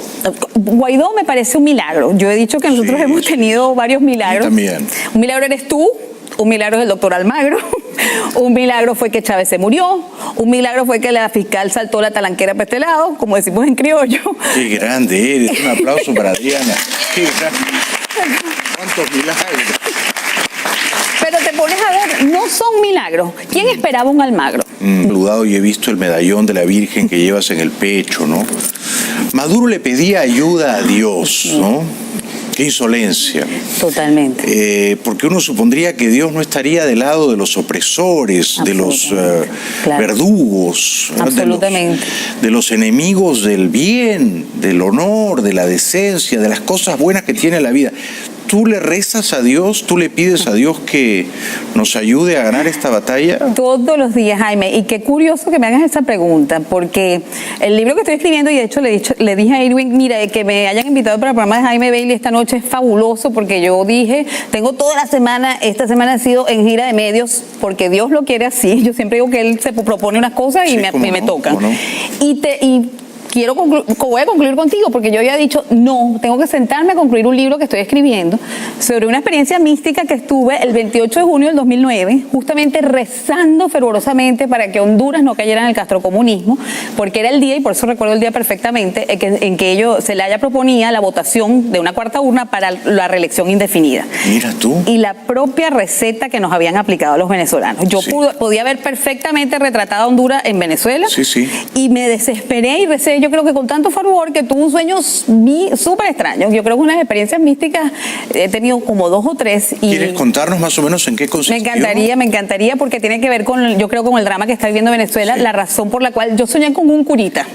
Guaidó me parece un milagro. Yo he dicho que nosotros hemos tenido varios milagros. También. Un milagro eres tú. Un milagro es el doctor Almagro, un milagro fue que Chávez se murió, un milagro fue que la fiscal saltó la talanquera para este lado, como decimos en criollo. Qué grande eres, un aplauso para Adriana. Qué grande. ¿Cuántos milagros? Pero te pones a ver, no son milagros. ¿Quién esperaba un Almagro? Saludado y he visto el medallón de la Virgen que llevas en el pecho, ¿no? Maduro le pedía ayuda a Dios, ¿no? Qué insolencia. Totalmente. Porque uno supondría que Dios no estaría del lado de los opresores, de los verdugos, absolutamente, de los enemigos del bien, del honor, de la decencia, de las cosas buenas que tiene la vida. ¿Tú le rezas a Dios, tú le pides a Dios que nos ayude a ganar esta batalla? Todos los días, Jaime, y qué curioso que me hagas esa pregunta, porque el libro que estoy escribiendo, y de hecho le dije a Irwin, mira, que me hayan invitado para el programa de Jaime Bailey esta noche es fabuloso, porque yo dije, tengo toda la semana, esta semana ha sido en gira de medios, porque Dios lo quiere así. Yo siempre digo que Él se propone unas cosas y me tocan. No. Voy a concluir contigo, porque yo había dicho, no, tengo que sentarme a concluir un libro que estoy escribiendo sobre una experiencia mística que estuve el 28 de junio del 2009, justamente rezando fervorosamente para que Honduras no cayera en el castrocomunismo, porque era el día, y por eso recuerdo el día perfectamente, en que Zelaya proponía la votación de una cuarta urna para la reelección indefinida. Mira tú. Y la propia receta que nos habían aplicado los venezolanos. Yo podía haber perfectamente retratado a Honduras en Venezuela, y me desesperé y recé. Yo creo que con tanto fervor que tuve un sueño súper extraño. Yo creo que unas experiencias místicas he tenido como 2 o 3. ¿Quieres contarnos más o menos en qué consistió? Me encantaría, porque tiene que ver con, yo creo, con el drama que está viviendo Venezuela, la razón por la cual yo soñé con un curita.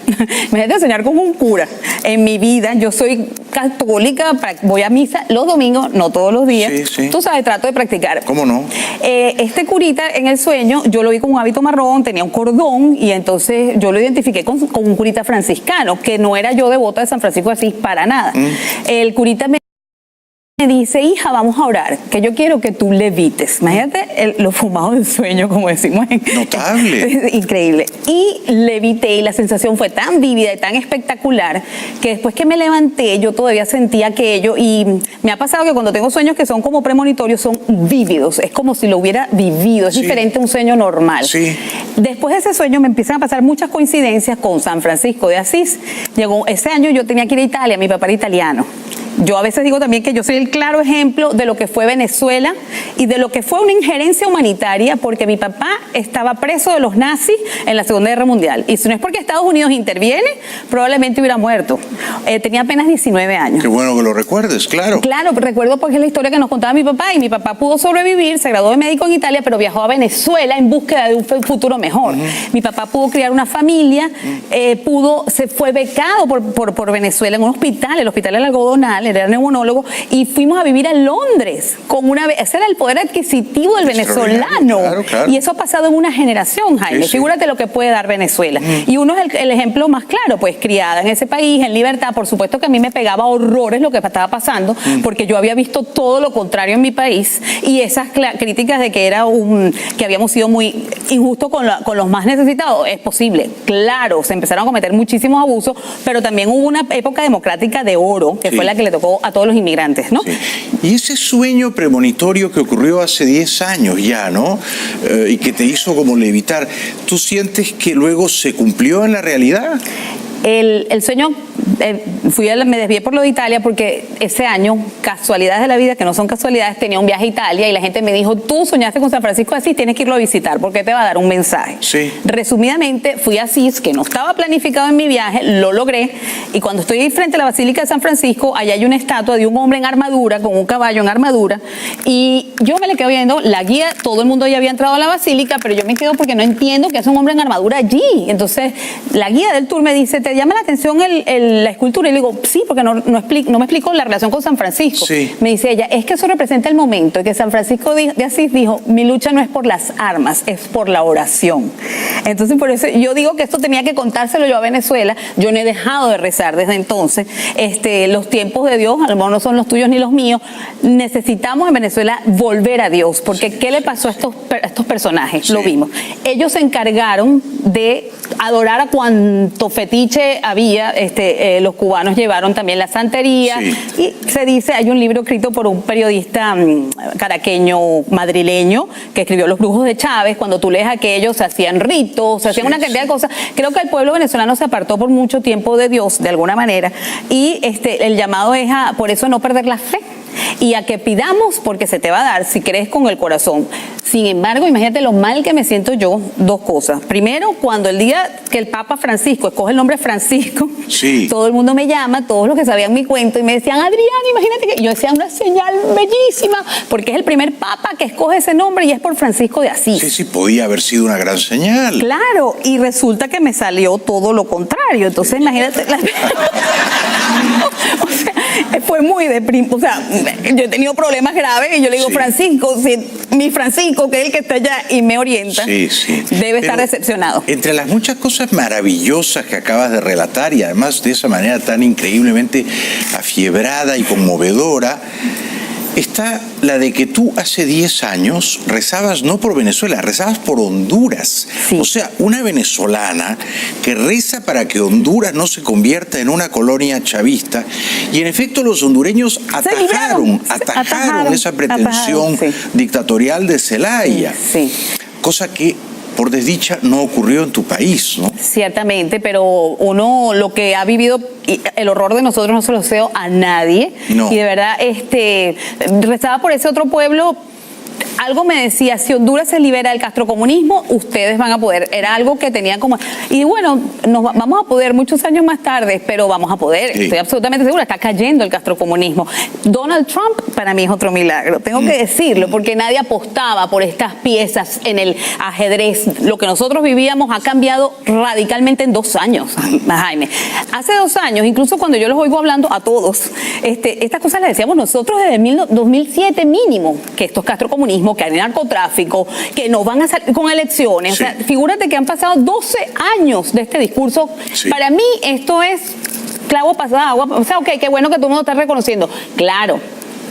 Imagínate soñar con un cura. En mi vida, yo soy católica, voy a misa los domingos, no todos los días. Tú sabes, trato de practicar. ¿Cómo no? Este curita en el sueño, yo lo vi con un hábito marrón, tenía un cordón, y entonces yo lo identifiqué con un curita franciscano, que no era yo devota de San Francisco de Asís para nada. El curita me me dice, hija, vamos a orar, que yo quiero que tú levites. Imagínate lo fumado del sueño, como decimos. Notable. Increíble. Y levité y la sensación fue tan vívida y tan espectacular que después que me levanté yo todavía sentía aquello, y me ha pasado que cuando tengo sueños que son como premonitorios son vívidos, es como si lo hubiera vivido, es diferente a un sueño normal. Sí. Después de ese sueño me empiezan a pasar muchas coincidencias con San Francisco de Asís. Llegó ese año, yo tenía que ir a Italia, mi papá era italiano. Yo a veces digo también que yo soy el claro ejemplo de lo que fue Venezuela y de lo que fue una injerencia humanitaria, porque mi papá estaba preso de los nazis en la Segunda Guerra Mundial. Y si no es porque Estados Unidos interviene, probablemente hubiera muerto. Tenía apenas 19 años. Qué bueno que lo recuerdes, claro. Claro, recuerdo porque es la historia que nos contaba mi papá, y mi papá pudo sobrevivir, se graduó de médico en Italia, pero viajó a Venezuela en búsqueda de un futuro mejor. Mi papá pudo criar una familia, se fue becado por Venezuela en un hospital, el Hospital del Algodonal, era neumólogo, y fuimos a vivir a Londres. Ese era el poder adquisitivo del venezolano. Claro. Y eso ha pasado en una generación, Jaime. Sí. Figúrate lo que puede dar Venezuela. Y uno es el ejemplo más claro, pues criada en ese país, en libertad. Por supuesto que a mí me pegaba horrores lo que estaba pasando, porque yo había visto todo lo contrario en mi país, y esas críticas de que que habíamos sido muy injustos con los más necesitados, es posible. Claro, se empezaron a cometer muchísimos abusos, pero también hubo una época democrática de oro, que fue la que le tocó a todos los inmigrantes, ¿no? Sí. Y ese sueño premonitorio que ocurrió hace 10 años ya, ¿no? Y que te hizo como levitar, ¿tú sientes que luego se cumplió en la realidad? El sueño, me desvié por lo de Italia porque ese año, casualidades de la vida, que no son casualidades, tenía un viaje a Italia y la gente me dijo, tú soñaste con San Francisco de Asís, tienes que irlo a visitar porque te va a dar un mensaje. Sí. Resumidamente, fui a Asís, que no estaba planificado en mi viaje, lo logré, y cuando estoy ahí frente a la Basílica de San Francisco, allá hay una estatua de un hombre en armadura, con un caballo en armadura, y yo me le quedo viendo, la guía, todo el mundo ya había entrado a la Basílica, pero yo me quedo porque no entiendo que es un hombre en armadura allí. Entonces, la guía del tour me dice, ¿te llama la atención la escultura? Y le digo, sí, porque no me explicó la relación con San Francisco. Sí. Me dice ella, es que eso representa el momento en que San Francisco de Asís dijo, mi lucha no es por las armas, es por la oración. Entonces, por eso yo digo que esto tenía que contárselo yo a Venezuela. Yo no he dejado de rezar desde entonces. Los tiempos de Dios, a lo mejor no son los tuyos ni los míos. Necesitamos en Venezuela volver a Dios, porque ¿qué le pasó a estos personajes? Sí. Lo vimos. Ellos se encargaron de adorar a cuanto fetiche había. Los cubanos llevaron también la santería. Sí. Y se dice, hay un libro escrito por un periodista caraqueño, madrileño, que escribió Los brujos de Chávez. Cuando tú lees aquello, se hacían ritos, se hacían una cantidad de cosas. Creo que el pueblo venezolano se apartó por mucho tiempo de Dios, de alguna manera, y el llamado es por eso no perder la fe, y a que pidamos porque se te va a dar si crees con el corazón. Sin embargo, imagínate lo mal que me siento yo, dos cosas. Primero, cuando el día que el Papa Francisco escoge el nombre Francisco, sí, todo el mundo me llama, todos los que sabían mi cuento, y me decían, Adriana, imagínate que yo decía una señal bellísima, porque es el primer Papa que escoge ese nombre y es por Francisco de Asís. Sí, podía haber sido una gran señal. Claro, y resulta que me salió todo lo contrario. Entonces, imagínate. O sea, fue muy deprimido. O sea, yo he tenido problemas graves y yo le digo, Francisco, si mi Francisco, que es el que está allá y me orienta, debe estar decepcionado. Entre las muchas cosas maravillosas que acabas de relatar, y además de esa manera tan increíblemente afiebrada y conmovedora, está la de que tú hace 10 años rezabas no por Venezuela, rezabas por Honduras. Sí. O sea, una venezolana que reza para que Honduras no se convierta en una colonia chavista. Y en efecto los hondureños atajaron esa pretensión dictatorial de Zelaya. Sí. Cosa que, por desdicha, no ocurrió en tu país, ¿no? Ciertamente, pero uno lo que ha vivido, el horror de nosotros no se lo deseo a nadie. No. Y de verdad, rezaba por ese otro pueblo. Algo me decía, si Honduras se libera del castrocomunismo, ustedes van a poder. Era algo que tenía como... Y bueno, vamos a poder muchos años más tarde, pero vamos a poder. Sí. Estoy absolutamente segura, está cayendo el castrocomunismo. Donald Trump, para mí, es otro milagro. Tengo que decirlo, porque nadie apostaba por estas piezas en el ajedrez. Lo que nosotros vivíamos ha cambiado radicalmente en 2 años, Jaime. Hace 2 años, incluso cuando yo los oigo hablando a todos, estas cosas las decíamos nosotros desde 2007 mínimo, que estos castrocomunismos, que hay narcotráfico, que no van a salir con elecciones. Sí. O sea, figúrate que han pasado 12 años de este discurso. Sí. Para mí esto es clavo pasado agua. O sea, ok, qué bueno que todo el mundo está reconociendo. Claro,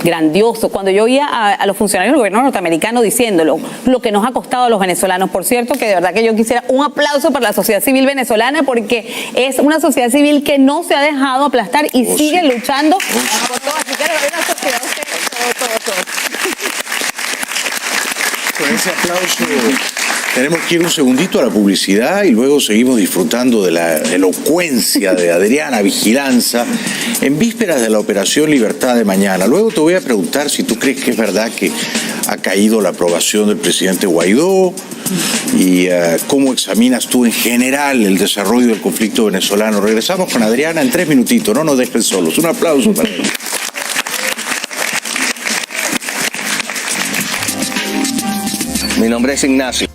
grandioso. Cuando yo oía a los funcionarios del gobierno norteamericano diciéndolo, lo que nos ha costado a los venezolanos, por cierto, que de verdad que yo quisiera un aplauso para la sociedad civil venezolana, porque es una sociedad civil que no se ha dejado aplastar y sigue luchando por todo. Así que es una sociedad todo. Con ese aplauso tenemos que ir un segundito a la publicidad y luego seguimos disfrutando de la elocuencia de Adriana Vigilanza en vísperas de la Operación Libertad de mañana. Luego te voy a preguntar si tú crees que es verdad que ha caído la aprobación del presidente Guaidó y cómo examinas tú en general el desarrollo del conflicto venezolano. Regresamos con Adriana en 3 minutitos, no nos dejen solos. Un aplauso para ella. Mi nombre es Ignacio.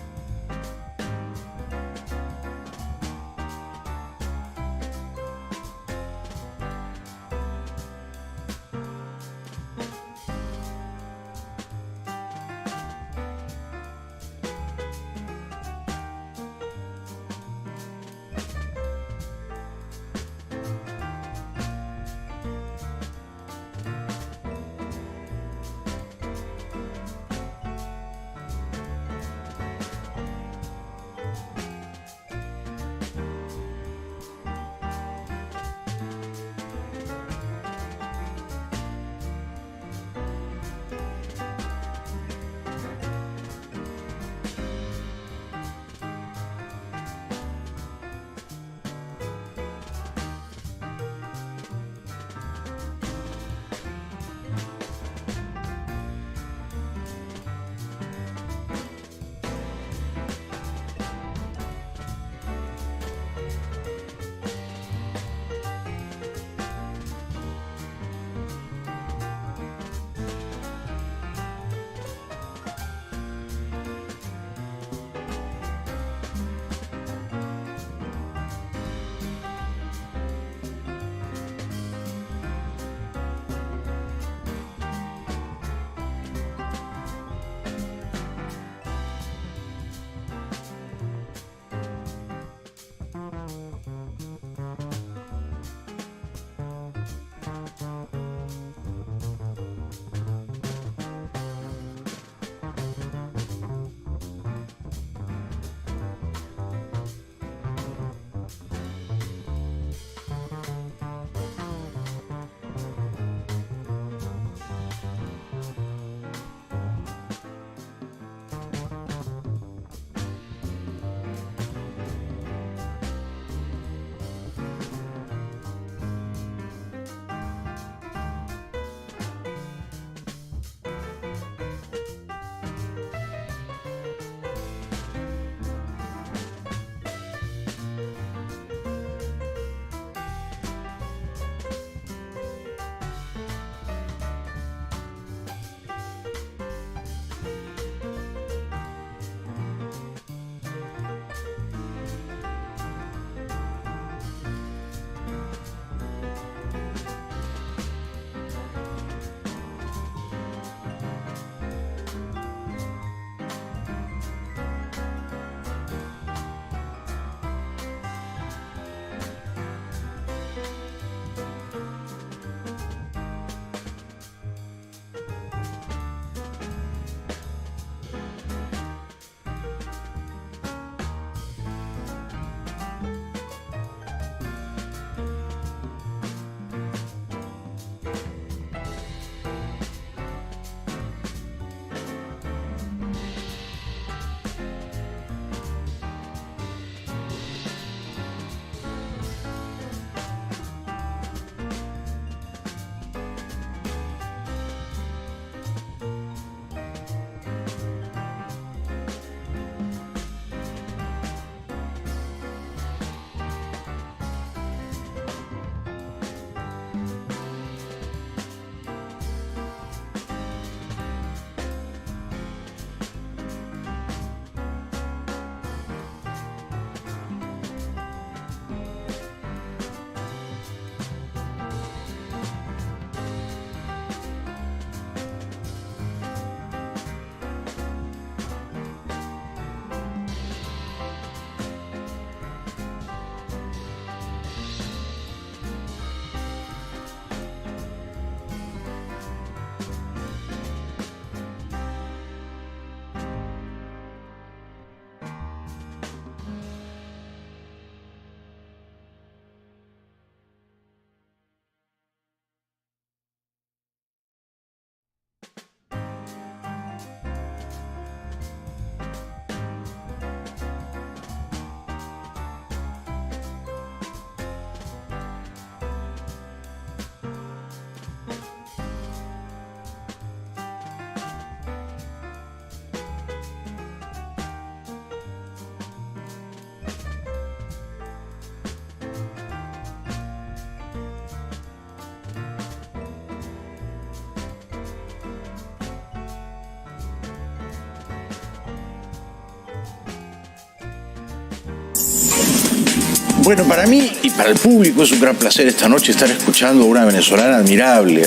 Bueno, para mí y para el público es un gran placer esta noche estar escuchando a una venezolana admirable,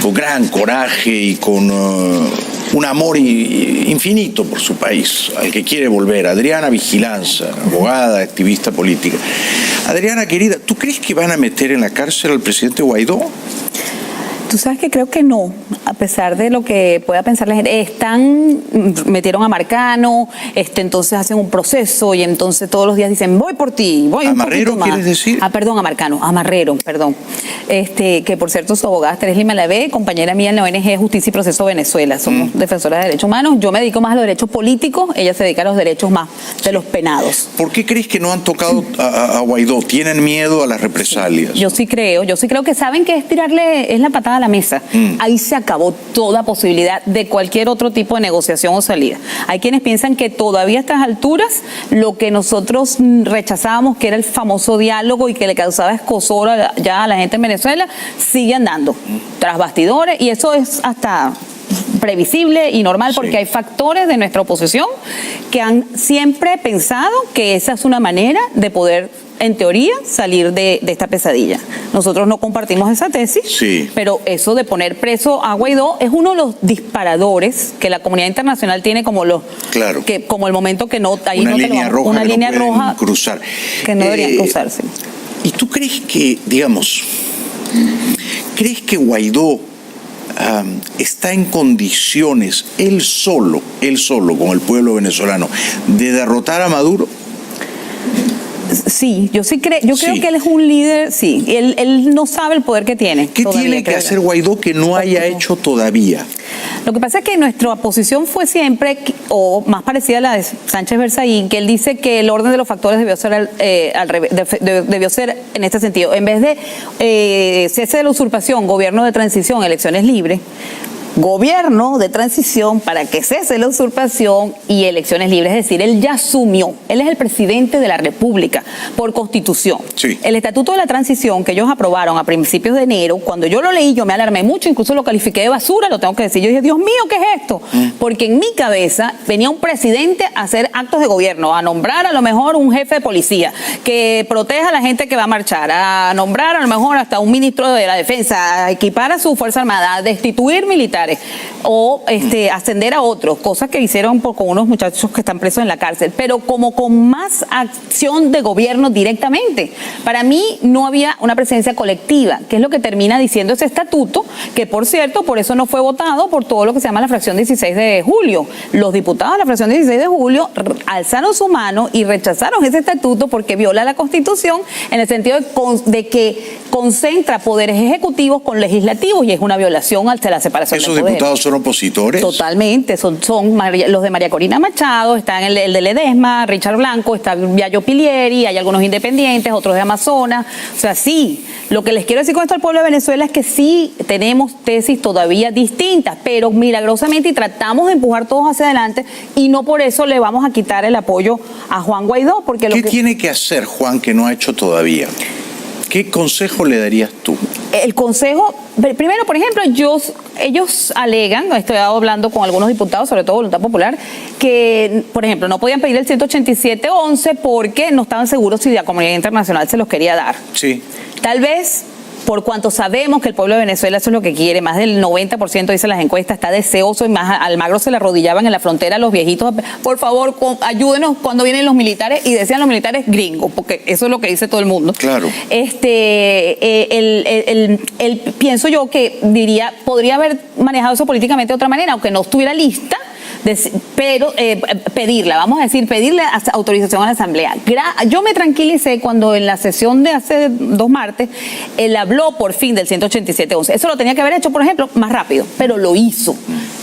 con gran coraje y con un amor infinito por su país, al que quiere volver. Adriana Vigilanza, abogada, activista política. Adriana, querida, ¿tú crees que van a meter en la cárcel al presidente Guaidó? Tú sabes que creo que no, a pesar de lo que pueda pensar la gente. Metieron a Marcano, entonces hacen un proceso y entonces todos los días dicen, voy por ti, voy un poquito más. ¿Quieres decir? Perdón, a Marcano, a Marrero, perdón. Que por cierto su abogada Teresa Malavé, compañera mía en la ONG Justicia y Proceso Venezuela, somos defensoras de derechos humanos. Yo me dedico más a los derechos políticos, ella se dedica a los derechos más de los penados. ¿Por qué crees que no han tocado a Guaidó? ¿Tienen miedo a las represalias? Yo sí creo que saben que es la patada a la mesa. Ahí se acabó toda posibilidad de cualquier otro tipo de negociación o salida. Hay quienes piensan que todavía a estas alturas lo que nosotros rechazábamos, que era el famoso diálogo y que le causaba escozor ya a la gente en Venezuela, sigue andando tras bastidores, y eso es hasta previsible y normal, porque hay factores de nuestra oposición que han siempre pensado que esa es una manera de poder, en teoría, salir de esta pesadilla. Nosotros no compartimos esa tesis, pero eso de poner preso a Guaidó es uno de los disparadores que la comunidad internacional tiene como como el momento que no hay una línea roja, cruzar, que no deberían cruzarse. ¿Y tú crees que, Guaidó está en condiciones, él solo, con el pueblo venezolano, de derrotar a Maduro? Sí, yo creo que él es un líder, él no sabe el poder que tiene. ¿Qué tiene que hacer Guaidó que no haya hecho todavía? Lo que pasa es que nuestra posición fue siempre, o más parecida a la de Sánchez Berzaín, que él dice que el orden de los factores debió ser al revés, debió ser en este sentido. En vez de cese de la usurpación, gobierno de transición, elecciones libres, gobierno de transición para que cese la usurpación y elecciones libres. Es decir, él ya asumió, él es el presidente de la República por Constitución. El Estatuto de la Transición que ellos aprobaron a principios de enero, cuando yo lo leí, yo me alarmé mucho, incluso lo califiqué de basura, lo tengo que decir. Yo dije, Dios mío, ¿qué es esto? Porque en mi cabeza venía un presidente a hacer actos de gobierno, a nombrar a lo mejor un jefe de policía que proteja a la gente que va a marchar, a nombrar a lo mejor hasta un ministro de la Defensa, a equipar a su Fuerza Armada, a destituir militares o ascender a otros, cosas que hicieron con unos muchachos que están presos en la cárcel, pero como con más acción de gobierno directamente. Para mí no había una presencia colectiva, que es lo que termina diciendo ese estatuto, que por cierto, por eso no fue votado por todo lo que se llama la fracción 16 de julio. Los diputados de la fracción 16 de julio alzaron su mano y rechazaron ese estatuto porque viola la Constitución en el sentido de que concentra poderes ejecutivos con legislativos, y es una violación a la separación de poderes. ¿Esos diputados son opositores? Totalmente, son los de María Corina Machado, están el de Ledesma, Richard Blanco, está Yayo Pilieri, hay algunos independientes, otros de Amazonas. O sea, sí, lo que les quiero decir con esto al pueblo de Venezuela es que sí tenemos tesis todavía distintas, pero milagrosamente, y tratamos de empujar todos hacia adelante, y no por eso le vamos a quitar el apoyo a Juan Guaidó. Porque ¿Qué tiene que hacer Juan que no ha hecho todavía? ¿Qué consejo le darías tú? El consejo, primero, por ejemplo, ellos alegan, estoy hablando con algunos diputados, sobre todo Voluntad Popular, que, por ejemplo, no podían pedir el 187.11 porque no estaban seguros si la comunidad internacional se los quería dar. Sí. Tal vez, por cuanto sabemos que el pueblo de Venezuela eso es lo que quiere, más del 90%, dicen las encuestas, está deseoso, y más Almagro se le arrodillaban en la frontera a los viejitos, por favor, ayúdenos cuando vienen los militares, y decían los militares gringos, porque eso es lo que dice todo el mundo. Claro. Pienso yo que podría haber manejado eso políticamente de otra manera, aunque no estuviera lista, pero pedirle autorización a la Asamblea. Yo me tranquilicé cuando en la sesión de hace 2 martes él habló por fin del 187.11. Eso lo tenía que haber hecho, por ejemplo, más rápido, pero lo hizo.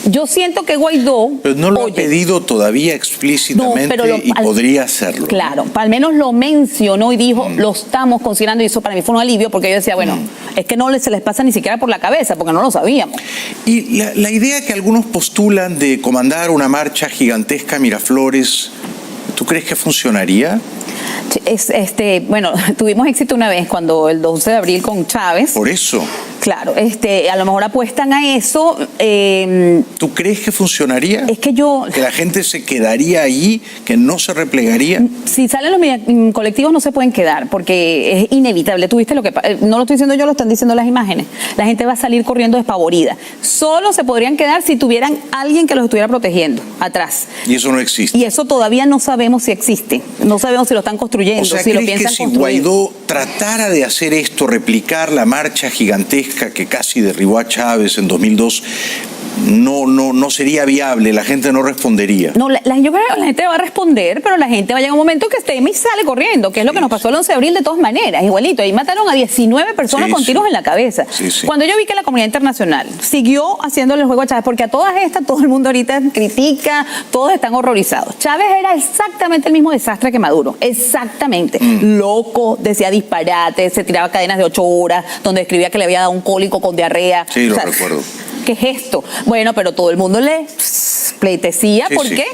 Yo siento que Guaidó... Pero no lo ha pedido todavía explícitamente, y podría hacerlo. Claro, al menos lo mencionó y dijo, lo estamos considerando, y eso para mí fue un alivio, porque yo decía, bueno, es que no se les pasa ni siquiera por la cabeza, porque no lo sabíamos. Y la idea que algunos postulan de comandar una marcha gigantesca a Miraflores, ¿tú crees que funcionaría? Bueno, tuvimos éxito una vez cuando el 12 de abril con Chávez. Por eso. Claro, a lo mejor apuestan a eso. ¿Tú crees que funcionaría? Es que ¿Que la gente se quedaría ahí, que no se replegaría? Si salen los colectivos no se pueden quedar, porque es inevitable. Tú viste lo que... No lo estoy diciendo yo, lo están diciendo las imágenes. La gente va a salir corriendo despavorida. Solo se podrían quedar si tuvieran alguien que los estuviera protegiendo atrás. Y eso no existe. Y eso todavía no sabemos si existe. No sabemos si lo están construyendo, O sea, si lo ¿crees piensan que si construir. Guaidó tratara de hacer esto, replicar la marcha gigantesca que casi derribó a Chávez en 2002, no sería viable? La gente no respondería. No, yo creo que la gente va a responder, pero la gente va a llegar a un momento que esté y sale corriendo, que es lo que nos pasó el 11 de abril de todas maneras, igualito. Ahí mataron a 19 personas con tiros en la cabeza. Cuando yo vi que la comunidad internacional siguió haciéndole el juego a Chávez, porque a todas estas todo el mundo ahorita critica, todos están horrorizados. Chávez era exactamente el mismo desastre que Maduro, exactamente. Loco, decía disparates, se tiraba cadenas de 8 horas, donde escribía que le había dado un cólico con diarrea. Sí, lo recuerdo. ¿Qué es esto? Bueno, pero todo el mundo le pleitesía. ¿Por qué?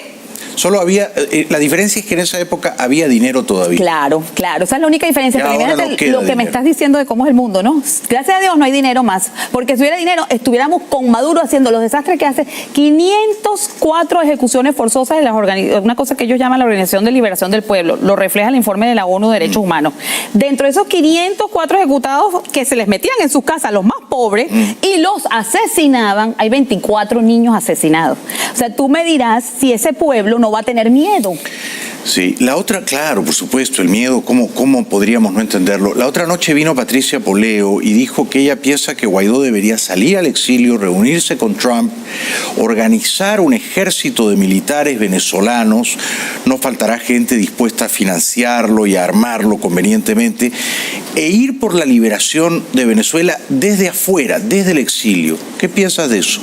Solo había, la diferencia es que en esa época había dinero todavía. Claro, esa es la única diferencia. Pero imagínate lo que me estás diciendo de cómo es el mundo, ¿no? Gracias a Dios no hay dinero más, porque si hubiera dinero estuviéramos con Maduro haciendo los desastres que hace. 504 ejecuciones forzosas de una cosa que ellos llaman la Organización de Liberación del Pueblo, lo refleja el informe de la ONU de Derechos Humanos. Dentro de esos 504 ejecutados que se les metían en sus casas a los más pobres y los asesinaban, hay 24 niños asesinados. O sea, tú me dirás si ese pueblo no va a tener miedo. Sí, la otra, claro, por supuesto, el miedo, ¿cómo podríamos no entenderlo? La otra noche vino Patricia Poleo y dijo que ella piensa que Guaidó debería salir al exilio, reunirse con Trump, organizar un ejército de militares venezolanos, no faltará gente dispuesta a financiarlo y a armarlo convenientemente, e ir por la liberación de Venezuela desde afuera, desde el exilio. ¿Qué piensas de eso?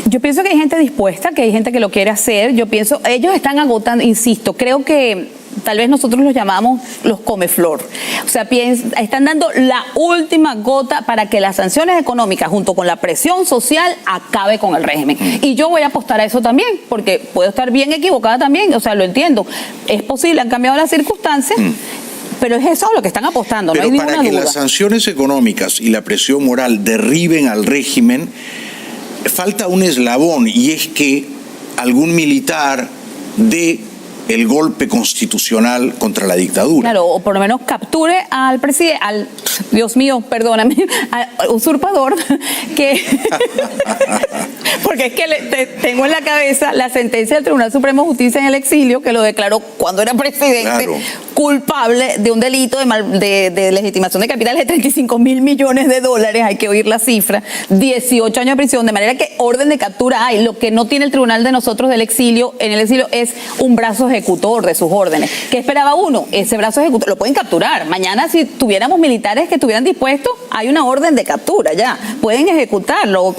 Yo pienso que hay gente dispuesta, que hay gente que lo quiere hacer. Yo pienso, ellos están agotando, insisto, creo que tal vez nosotros los llamamos los comeflor. O sea, están dando la última gota para que las sanciones económicas junto con la presión social acabe con el régimen. Y yo voy a apostar a eso también, porque puedo estar bien equivocada también, o sea, lo entiendo. Es posible, han cambiado las circunstancias. Pero es eso lo que están apostando, pero no hay ninguna duda. Para que las sanciones económicas y la presión moral derriben al régimen, falta un eslabón, y es que algún militar dé el golpe constitucional contra la dictadura. Claro, o por lo menos capture al presidente, Dios mío, perdóname, al usurpador, que porque es que tengo en la cabeza la sentencia del Tribunal Supremo de Justicia en el exilio, que lo declaró cuando era presidente culpable de un delito de legitimación de capitales de 35.000 millones de dólares, hay que oír la cifra, 18 años de prisión, de manera que orden de captura hay. Lo que no tiene el tribunal de nosotros del exilio, en el exilio, es un brazo ejecutor de sus órdenes. ¿Qué esperaba uno? Ese brazo ejecutor lo pueden capturar. Mañana, si tuviéramos militares que estuvieran dispuestos, hay una orden de captura ya. Pueden ejecutarlo.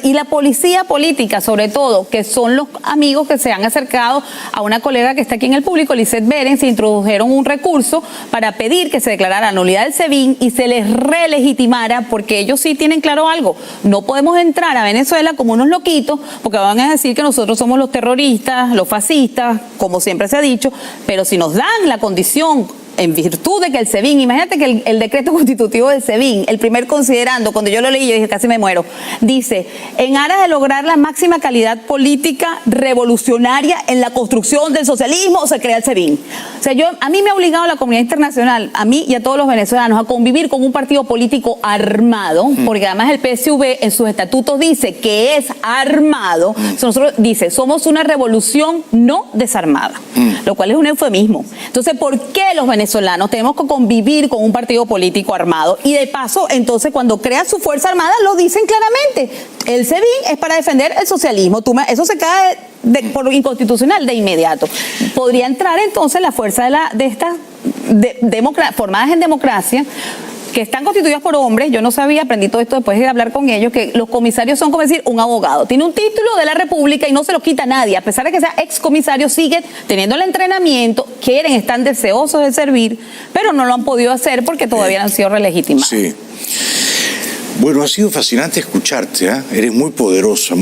Y la policía política, sobre todo, que son los amigos que se han acercado a una colega que está aquí en el público, Lisette Beren, se introdujeron un recurso para pedir que se declarara nulidad del SEBIN y se les relegitimara, porque ellos sí tienen claro algo. No podemos entrar a Venezuela como unos loquitos, porque van a decir que nosotros somos los terroristas, los fascistas, como siempre se ha dicho, pero si nos dan la condición en virtud de que el SEBIN, imagínate que el decreto constitutivo del SEBIN, el primer considerando, cuando yo lo leí, yo dije, casi me muero, dice, en aras de lograr la máxima calidad política revolucionaria en la construcción del socialismo, se crea el SEBIN. O sea, a mí me ha obligado la comunidad internacional, a mí y a todos los venezolanos, a convivir con un partido político armado, porque además el PSV en sus estatutos dice que es armado. Nosotros dice, somos una revolución no desarmada, lo cual es un eufemismo. Entonces, ¿por qué los venezolanos tenemos que convivir con un partido político armado? Y de paso, entonces, cuando crean su fuerza armada, lo dicen claramente. El SEBIN es para defender el socialismo. Eso se cae por inconstitucional de inmediato. Podría entrar entonces la fuerza de estas formadas en democracia, que están constituidas por hombres. Yo no sabía, aprendí todo esto después de hablar con ellos, que los comisarios son como decir un abogado. Tiene un título de la República y no se lo quita nadie. A pesar de que sea excomisario, sigue teniendo el entrenamiento, están deseosos de servir, pero no lo han podido hacer porque todavía no han sido relegitimados. Sí. Bueno, ha sido fascinante escucharte, ¿eh? Eres muy poderosa,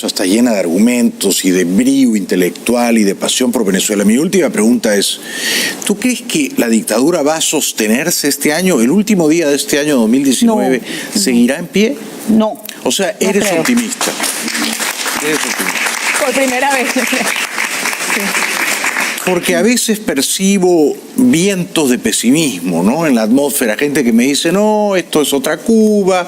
está llena de argumentos y de brío intelectual y de pasión por Venezuela. Mi última pregunta es, ¿tú crees que la dictadura va a sostenerse este año, el último día de este año 2019, seguirá en pie? No. O sea, eres optimista. Eres optimista. Por primera vez. Sí. Porque a veces percibo vientos de pesimismo, ¿no? En la atmósfera, gente que me dice, no, esto es otra Cuba,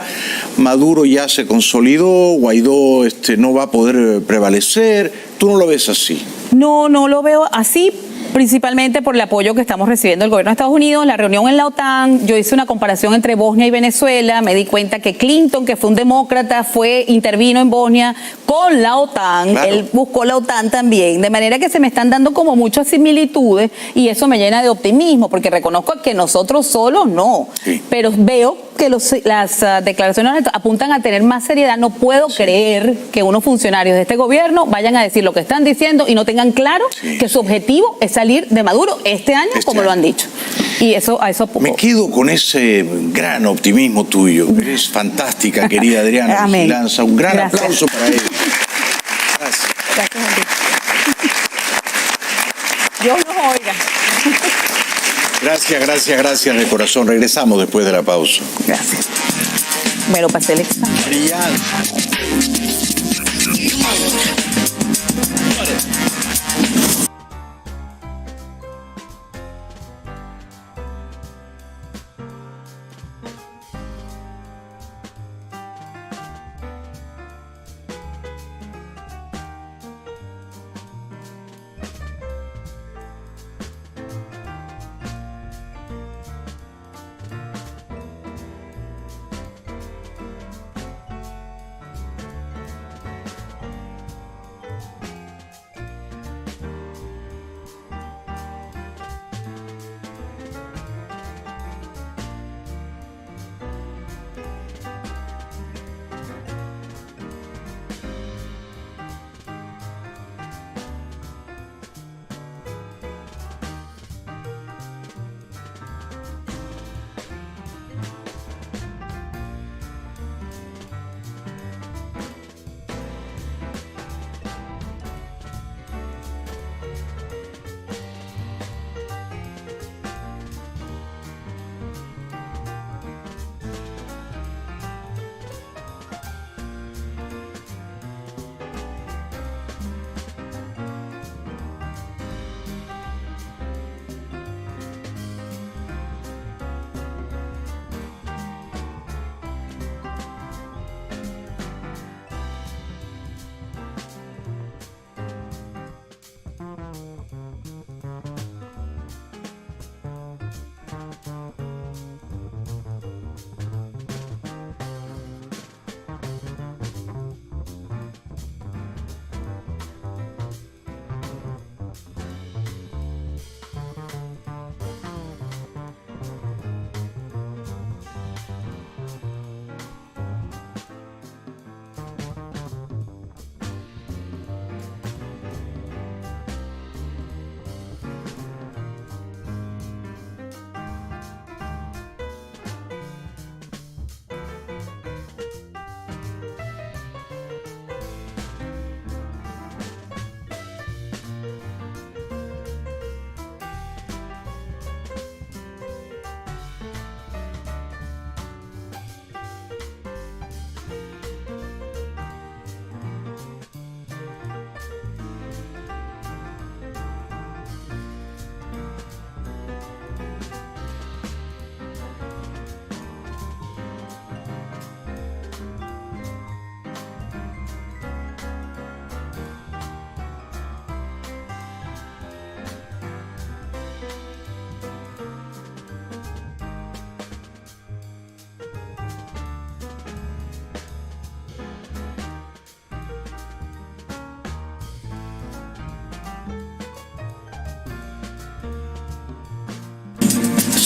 Maduro ya se consolidó, Guaidó no va a poder prevalecer. ¿Tú no lo ves así? No lo veo así, principalmente por el apoyo que estamos recibiendo del gobierno de Estados Unidos, la reunión en la OTAN. Yo hice una comparación entre Bosnia y Venezuela, me di cuenta que Clinton, que fue un demócrata, intervino en Bosnia con la OTAN, claro. Él buscó la OTAN también, de manera que se me están dando como muchas similitudes y eso me llena de optimismo, porque reconozco que nosotros solos no, pero veo que las declaraciones apuntan a tener más seriedad. No puedo creer que unos funcionarios de este gobierno vayan a decir lo que están diciendo y no tengan claro que su objetivo es salir de Maduro este año, como lo han dicho. Y a eso me quedo con ese gran optimismo tuyo. Eres fantástica, querida Adriana Vigilanza. Un gran aplauso para ella. Gracias. Gracias a ti. Dios nos oiga. Gracias de corazón. Regresamos después de la pausa. Gracias. Me lo pasé el examen. Brillante.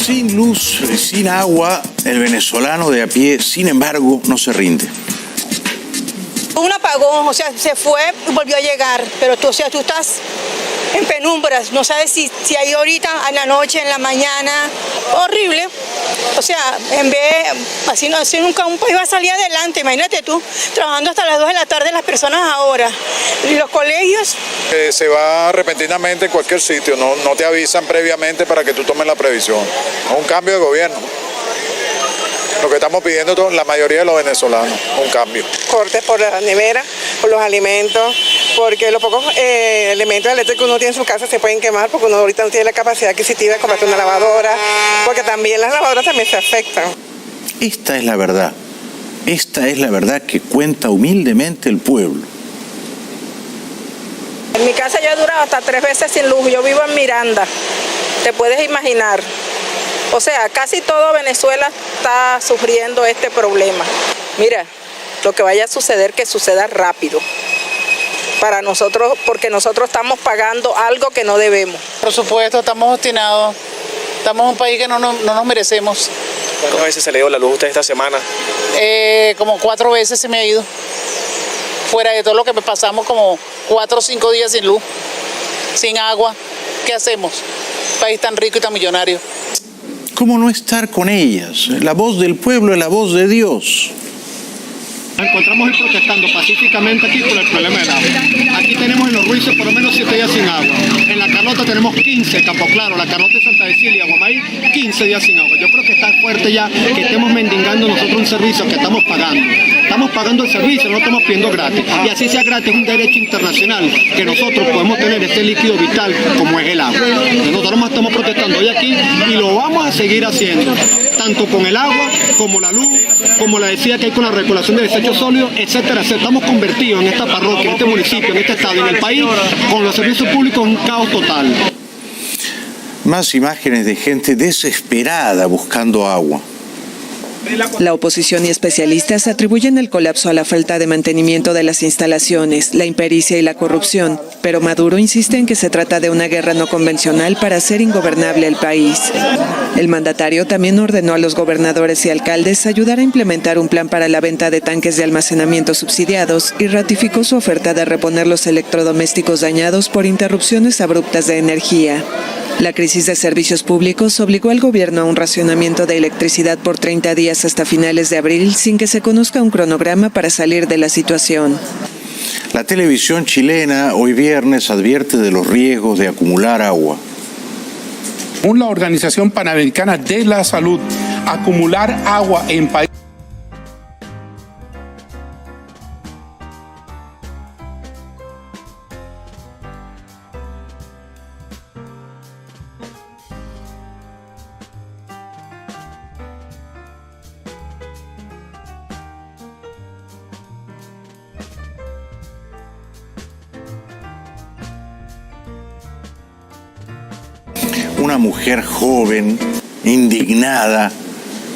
Sin luz, sin agua, el venezolano de a pie, sin embargo, no se rinde. Un apagón, o sea, se fue y volvió a llegar, pero tú estás en penumbras, no sabes si hay ahorita, en la noche, en la mañana, horrible. O sea, en vez, así nunca un país va a salir adelante, imagínate tú, trabajando hasta las 2 de la tarde las personas ahora. Y los colegios. Se va repentinamente en cualquier sitio, no te avisan previamente para que tú tomes la previsión. Es un cambio de gobierno. Lo que estamos pidiendo la mayoría de los venezolanos, un cambio. Cortes por la nevera, por los alimentos, porque los pocos elementos eléctricos que uno tiene en su casa se pueden quemar porque uno ahorita no tiene la capacidad adquisitiva de comprarse una lavadora, porque también las lavadoras también se afectan. Esta es la verdad. Esta es la verdad que cuenta humildemente el pueblo. En mi casa yo he durado hasta 3 veces sin luz. Yo vivo en Miranda, te puedes imaginar. O sea, casi todo Venezuela está sufriendo este problema. Mira, lo que vaya a suceder, que suceda rápido. Para nosotros, porque nosotros estamos pagando algo que no debemos. Por supuesto, estamos obstinados. Estamos en un país que no nos merecemos. ¿Cuántas veces se le dio la luz a usted esta semana? Como 4 veces se me ha ido. Fuera de todo lo que me pasamos, como 4 o 5 días sin luz, sin agua. ¿Qué hacemos? Un país tan rico y tan millonario. ¿Cómo no estar con ellas? La voz del pueblo es la voz de Dios. Nos encontramos hoy protestando pacíficamente aquí por el problema del agua. Aquí tenemos en Los Ruices por lo menos 7 días sin agua. En La Carlota tenemos 15, Campo Claro, La Carlota de Santa Cecilia, Guamay, 15 días sin agua. Yo creo que está fuerte ya que estemos mendigando nosotros un servicio que estamos pagando. Estamos pagando el servicio, no estamos pidiendo gratis. Y así sea gratis, es un derecho internacional que nosotros podemos tener este líquido vital como es el agua. Nosotros estamos protestando hoy aquí y lo vamos a seguir haciendo, tanto con el agua, como la luz, como la decía que hay con la regulación de desechos sólidos, etcétera, etcétera. Estamos convertidos en esta parroquia, en este municipio, en este estado, en el país, con los servicios públicos en un caos total. Más imágenes de gente desesperada buscando agua. La oposición y especialistas atribuyen el colapso a la falta de mantenimiento de las instalaciones, la impericia y la corrupción, pero Maduro insiste en que se trata de una guerra no convencional para hacer ingobernable el país. El mandatario también ordenó a los gobernadores y alcaldes ayudar a implementar un plan para la venta de tanques de almacenamiento subsidiados y ratificó su oferta de reponer los electrodomésticos dañados por interrupciones abruptas de energía. La crisis de servicios públicos obligó al gobierno a un racionamiento de electricidad por 30 días hasta finales de abril sin que se conozca un cronograma para salir de la situación. La televisión chilena hoy viernes advierte de los riesgos de acumular agua. Según la Organización Panamericana de la Salud, acumular agua en países Una mujer joven, indignada,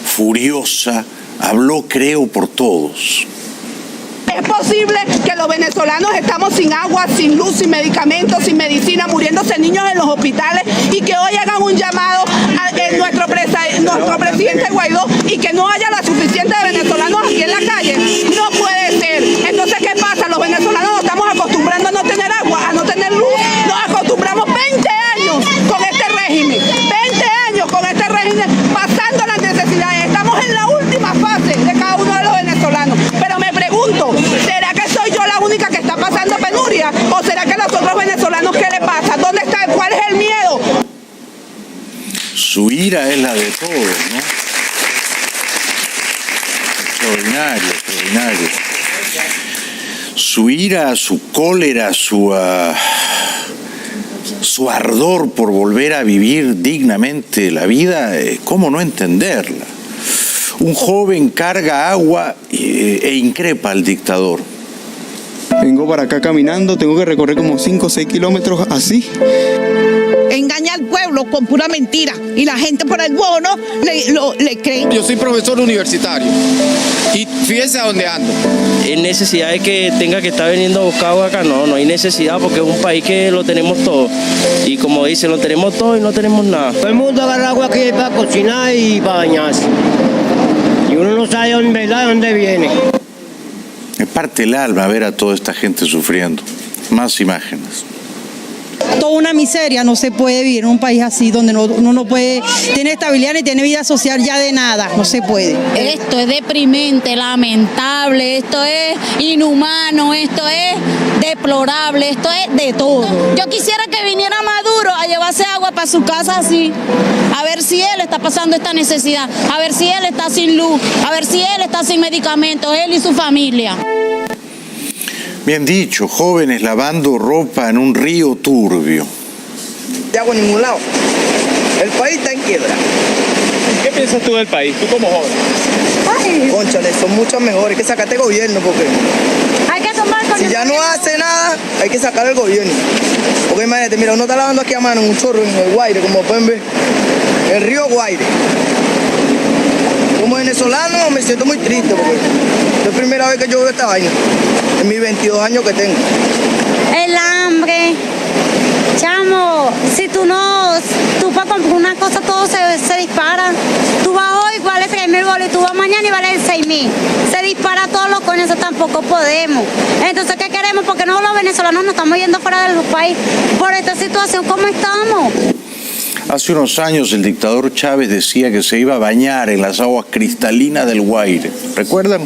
furiosa, habló, creo, por todos. Es posible que los venezolanos estamos sin agua, sin luz, sin medicamentos, sin medicina, muriéndose niños en los hospitales y que hoy hagan un llamado a nuestro presidente Guaidó y que no haya la suficiente de venezolanos aquí en la calle. No puede ser. Entonces, ¿qué pasa? Los venezolanos nos estamos acostumbrando a no tener agua, a no tener luz. Nos acostumbramos 20 años con este régimen. 20 años con este régimen pasando las necesidades. Estamos en la última fase de cada uno de los venezolanos. Pero me pregunto, ¿será que soy yo la única que está pasando penuria? ¿O será que los otros venezolanos qué le pasa? ¿Dónde está? ¿Cuál es el miedo? Su ira es la de todos, ¿no? Extraordinario, extraordinario. Su ira, su cólera, su ardor por volver a vivir dignamente la vida, ¿cómo no entenderla? Un joven carga agua e increpa al dictador. Vengo para acá caminando, tengo que recorrer como 5 o 6 kilómetros así. Engaña al pueblo con pura mentira y la gente por el bono le cree. Yo soy profesor universitario y fíjense a dónde ando. ¿Es necesidad de que tenga que estar viniendo a buscar agua acá? No hay necesidad porque es un país que lo tenemos todo. Y como dicen, lo tenemos todo y no tenemos nada. Todo el mundo agarra agua aquí para cocinar y para bañarse. Y uno no sabe de dónde viene. Me parte el alma ver a toda esta gente sufriendo. Más imágenes. toda una miseria, no se puede vivir en un país así donde uno no puede tener estabilidad ni tener vida social ya de nada, no se puede. Esto es deprimente, lamentable, esto es inhumano, esto es deplorable, esto es de todo. Yo quisiera que viniera Maduro a llevarse agua para su casa así, a ver si él está pasando esta necesidad, a ver si él está sin luz, a ver si él está sin medicamentos, él y su familia. Bien dicho, jóvenes lavando ropa en un río turbio. De agua en ningún lado. El país está en quiebra. ¿Qué piensas tú del país, tú como joven? Cónchale, son muchos mejores, hay que sacarte gobierno porque Hay que tomar con si ya no hace nada, hay que sacar el gobierno. Porque imagínate, mira, uno está lavando aquí a mano en un chorro en el Guaire, como pueden ver, el río Guaire. Como venezolano me siento muy triste porque es la primera vez que yo veo esta vaina, en mis 22 años que tengo. el hambre. Chamo, si tú para comprar una cosa todo se dispara. Tú vas hoy, vale 3.000 bolos, y tú vas mañana y vale 6.000. Se dispara todo lo con eso tampoco podemos. Entonces, ¿qué queremos? Porque no los venezolanos nos estamos yendo fuera del país por esta situación como estamos. Hace unos años el dictador Chávez decía que se iba a bañar en las aguas cristalinas del Guaire. ¿Recuerdan?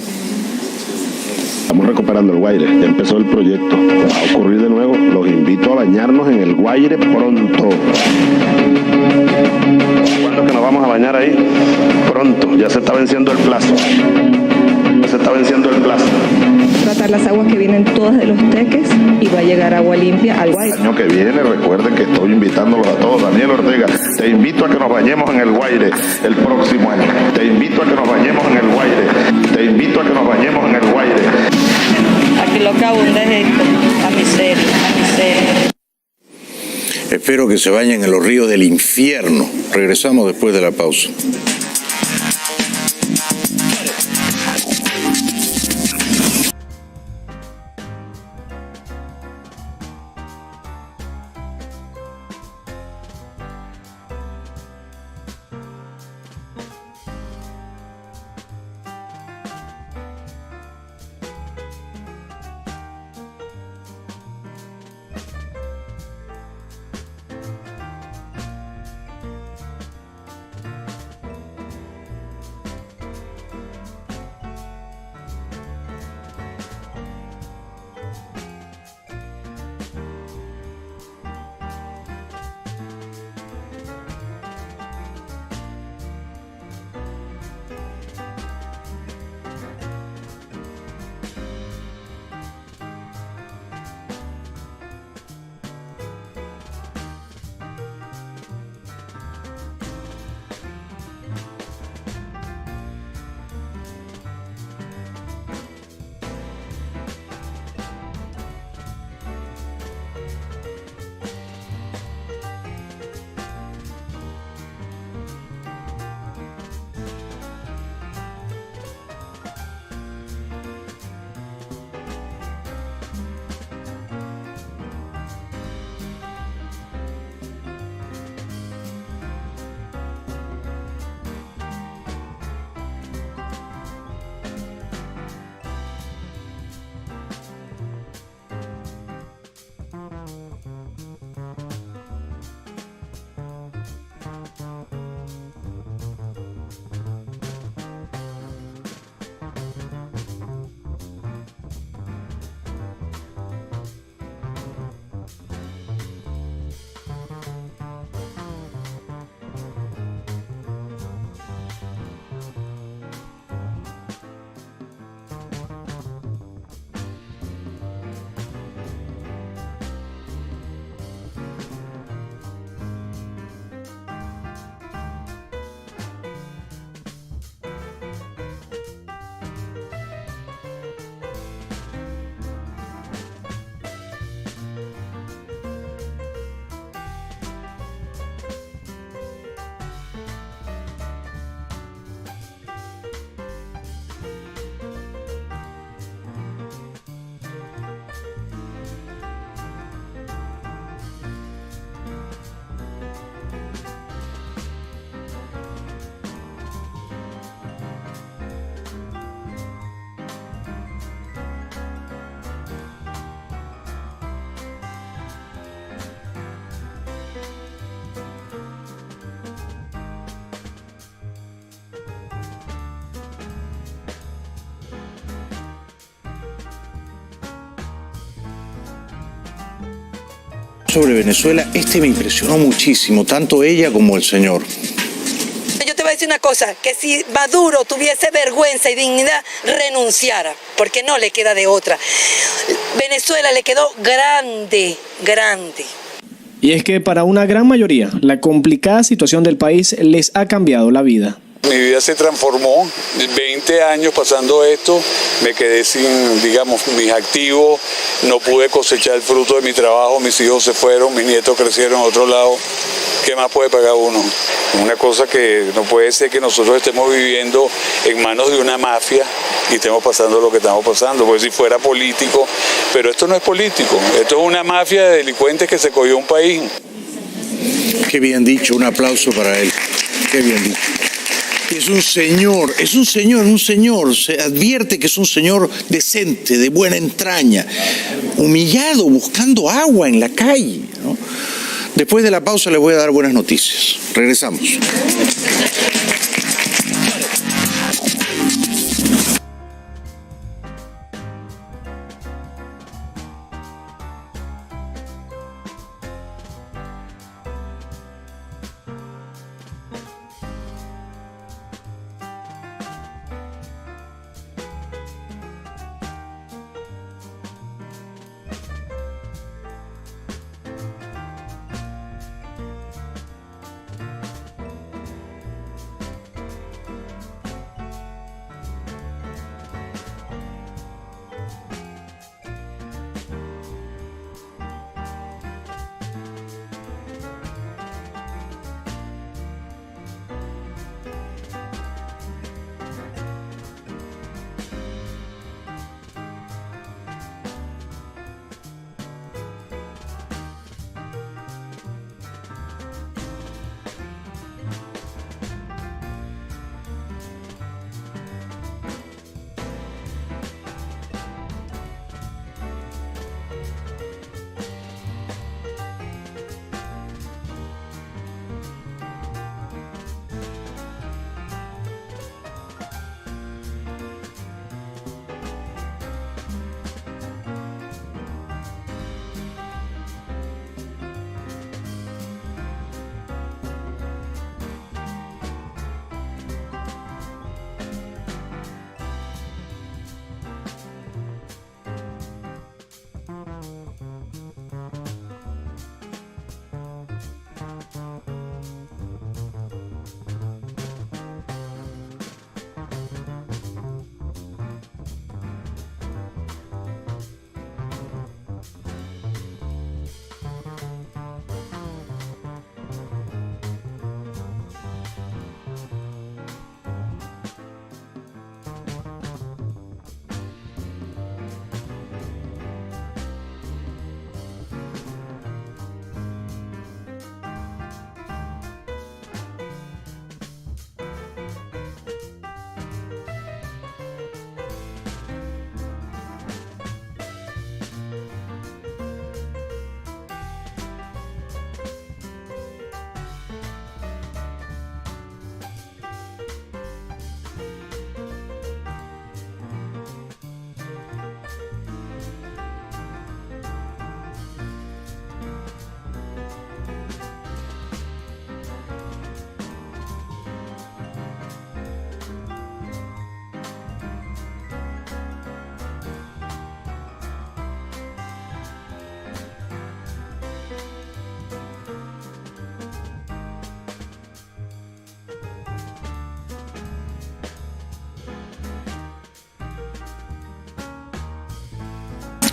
Estamos recuperando el Guaire, ya empezó el proyecto. Va a ocurrir de nuevo, los invito a bañarnos en el Guaire pronto. ¿Cuándo es que nos vamos a bañar ahí? Pronto, ya se está venciendo el plazo. Tratar las aguas que vienen todas de los teques y va a llegar agua limpia al Guaire. El año que viene, recuerden que estoy invitándolos a todos. Daniel Ortega, te invito a que nos bañemos en el Guaire el próximo año. Te invito a que nos bañemos en el Guaire. Aquí lo que abunda es esto, la miseria. Espero que se bañen en los ríos del infierno. Regresamos después de la pausa. sobre Venezuela, me impresionó muchísimo, tanto ella como el señor. Yo te voy a decir una cosa, que si Maduro tuviese vergüenza y dignidad, renunciara, porque no le queda de otra. Venezuela le quedó grande, grande. Y es que para una gran mayoría, la complicada situación del país les ha cambiado la vida. Mi vida se transformó, 20 años pasando esto, me quedé sin, digamos, mis activos, no pude cosechar el fruto de mi trabajo, mis hijos se fueron, mis nietos crecieron a otro lado. ¿Qué más puede pagar uno? Una cosa que no puede ser que nosotros estemos viviendo en manos de una mafia y estemos pasando lo que estamos pasando, porque si fuera político, pero esto no es político, esto es una mafia de delincuentes que se cogió un país. Qué bien dicho, un aplauso para él, qué bien dicho. Es un señor, se advierte que es un señor decente, de buena entraña, humillado, buscando agua en la calle, ¿no? Después de la pausa les voy a dar buenas noticias. Regresamos.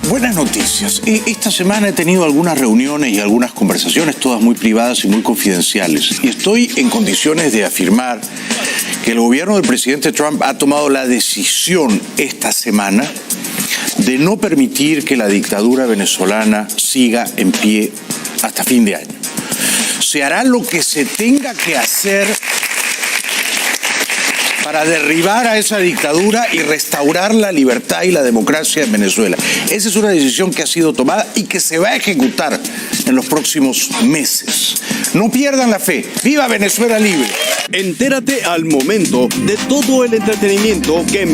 Buenas noticias. Esta semana he tenido algunas reuniones y algunas conversaciones, todas muy privadas y muy confidenciales. Y estoy en condiciones de afirmar que el gobierno del presidente Trump ha tomado la decisión esta semana de no permitir que la dictadura venezolana siga en pie hasta fin de año. Se hará lo que se tenga que hacer para derribar a esa dictadura y restaurar la libertad y la democracia en Venezuela. Esa es una decisión que ha sido tomada y que se va a ejecutar en los próximos meses. No pierdan la fe. ¡Viva Venezuela libre! Entérate al momento de todo el entretenimiento que...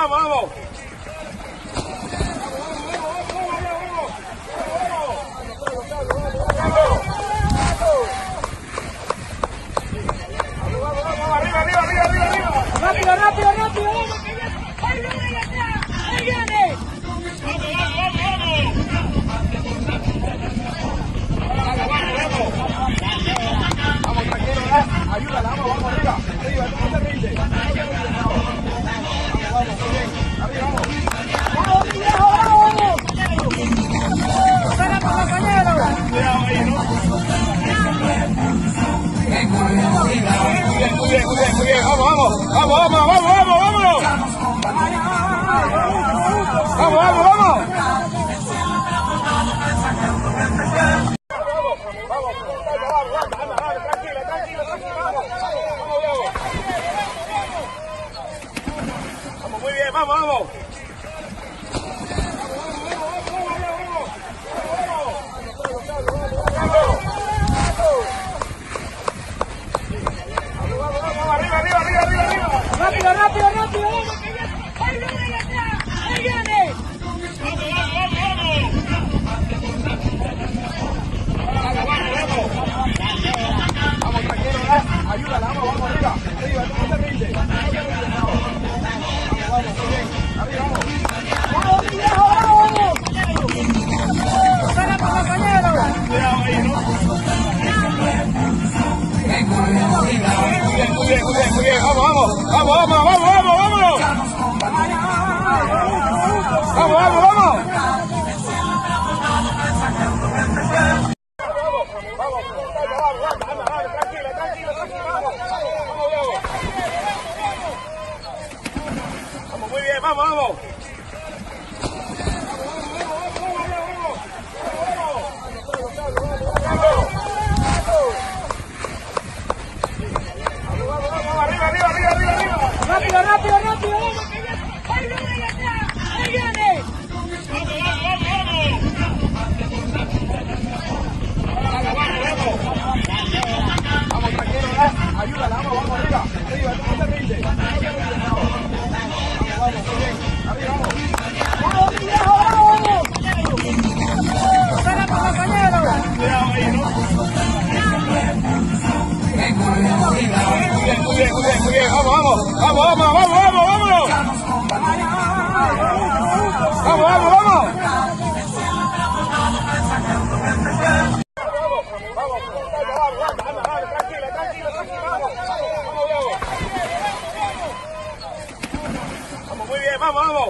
vamos. Arriba. Rápido. Ahí viene. Vamos, tranquilo, ayúdala, vamos arriba, no te rindes. Vamos, bien, arriba, vamos. Muy bien, vámonos. Vamos. Tranquilo, vamos. Muy bien, vamos. Arriba. Rápido. Ahí viene. Vamos, tranquilo, ayúdala, vamos arriba, no te rindes. Vamos, bien, arriba, vamos. Cuidado ahí, ¿no? Muy bien, vámonos. Vamos, muy bien, vamos. Arriba. Rápido. Ahí viene. Vamos, tranquilo, ayúdala, vamos arriba, no te rindes. Vamos, bien, arriba, vamos. Cuidado ahí, ¿no? Muy bien, vámonos. Tranquilo. Vamos, muy bien, vamos.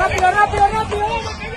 Arriba. Rápido.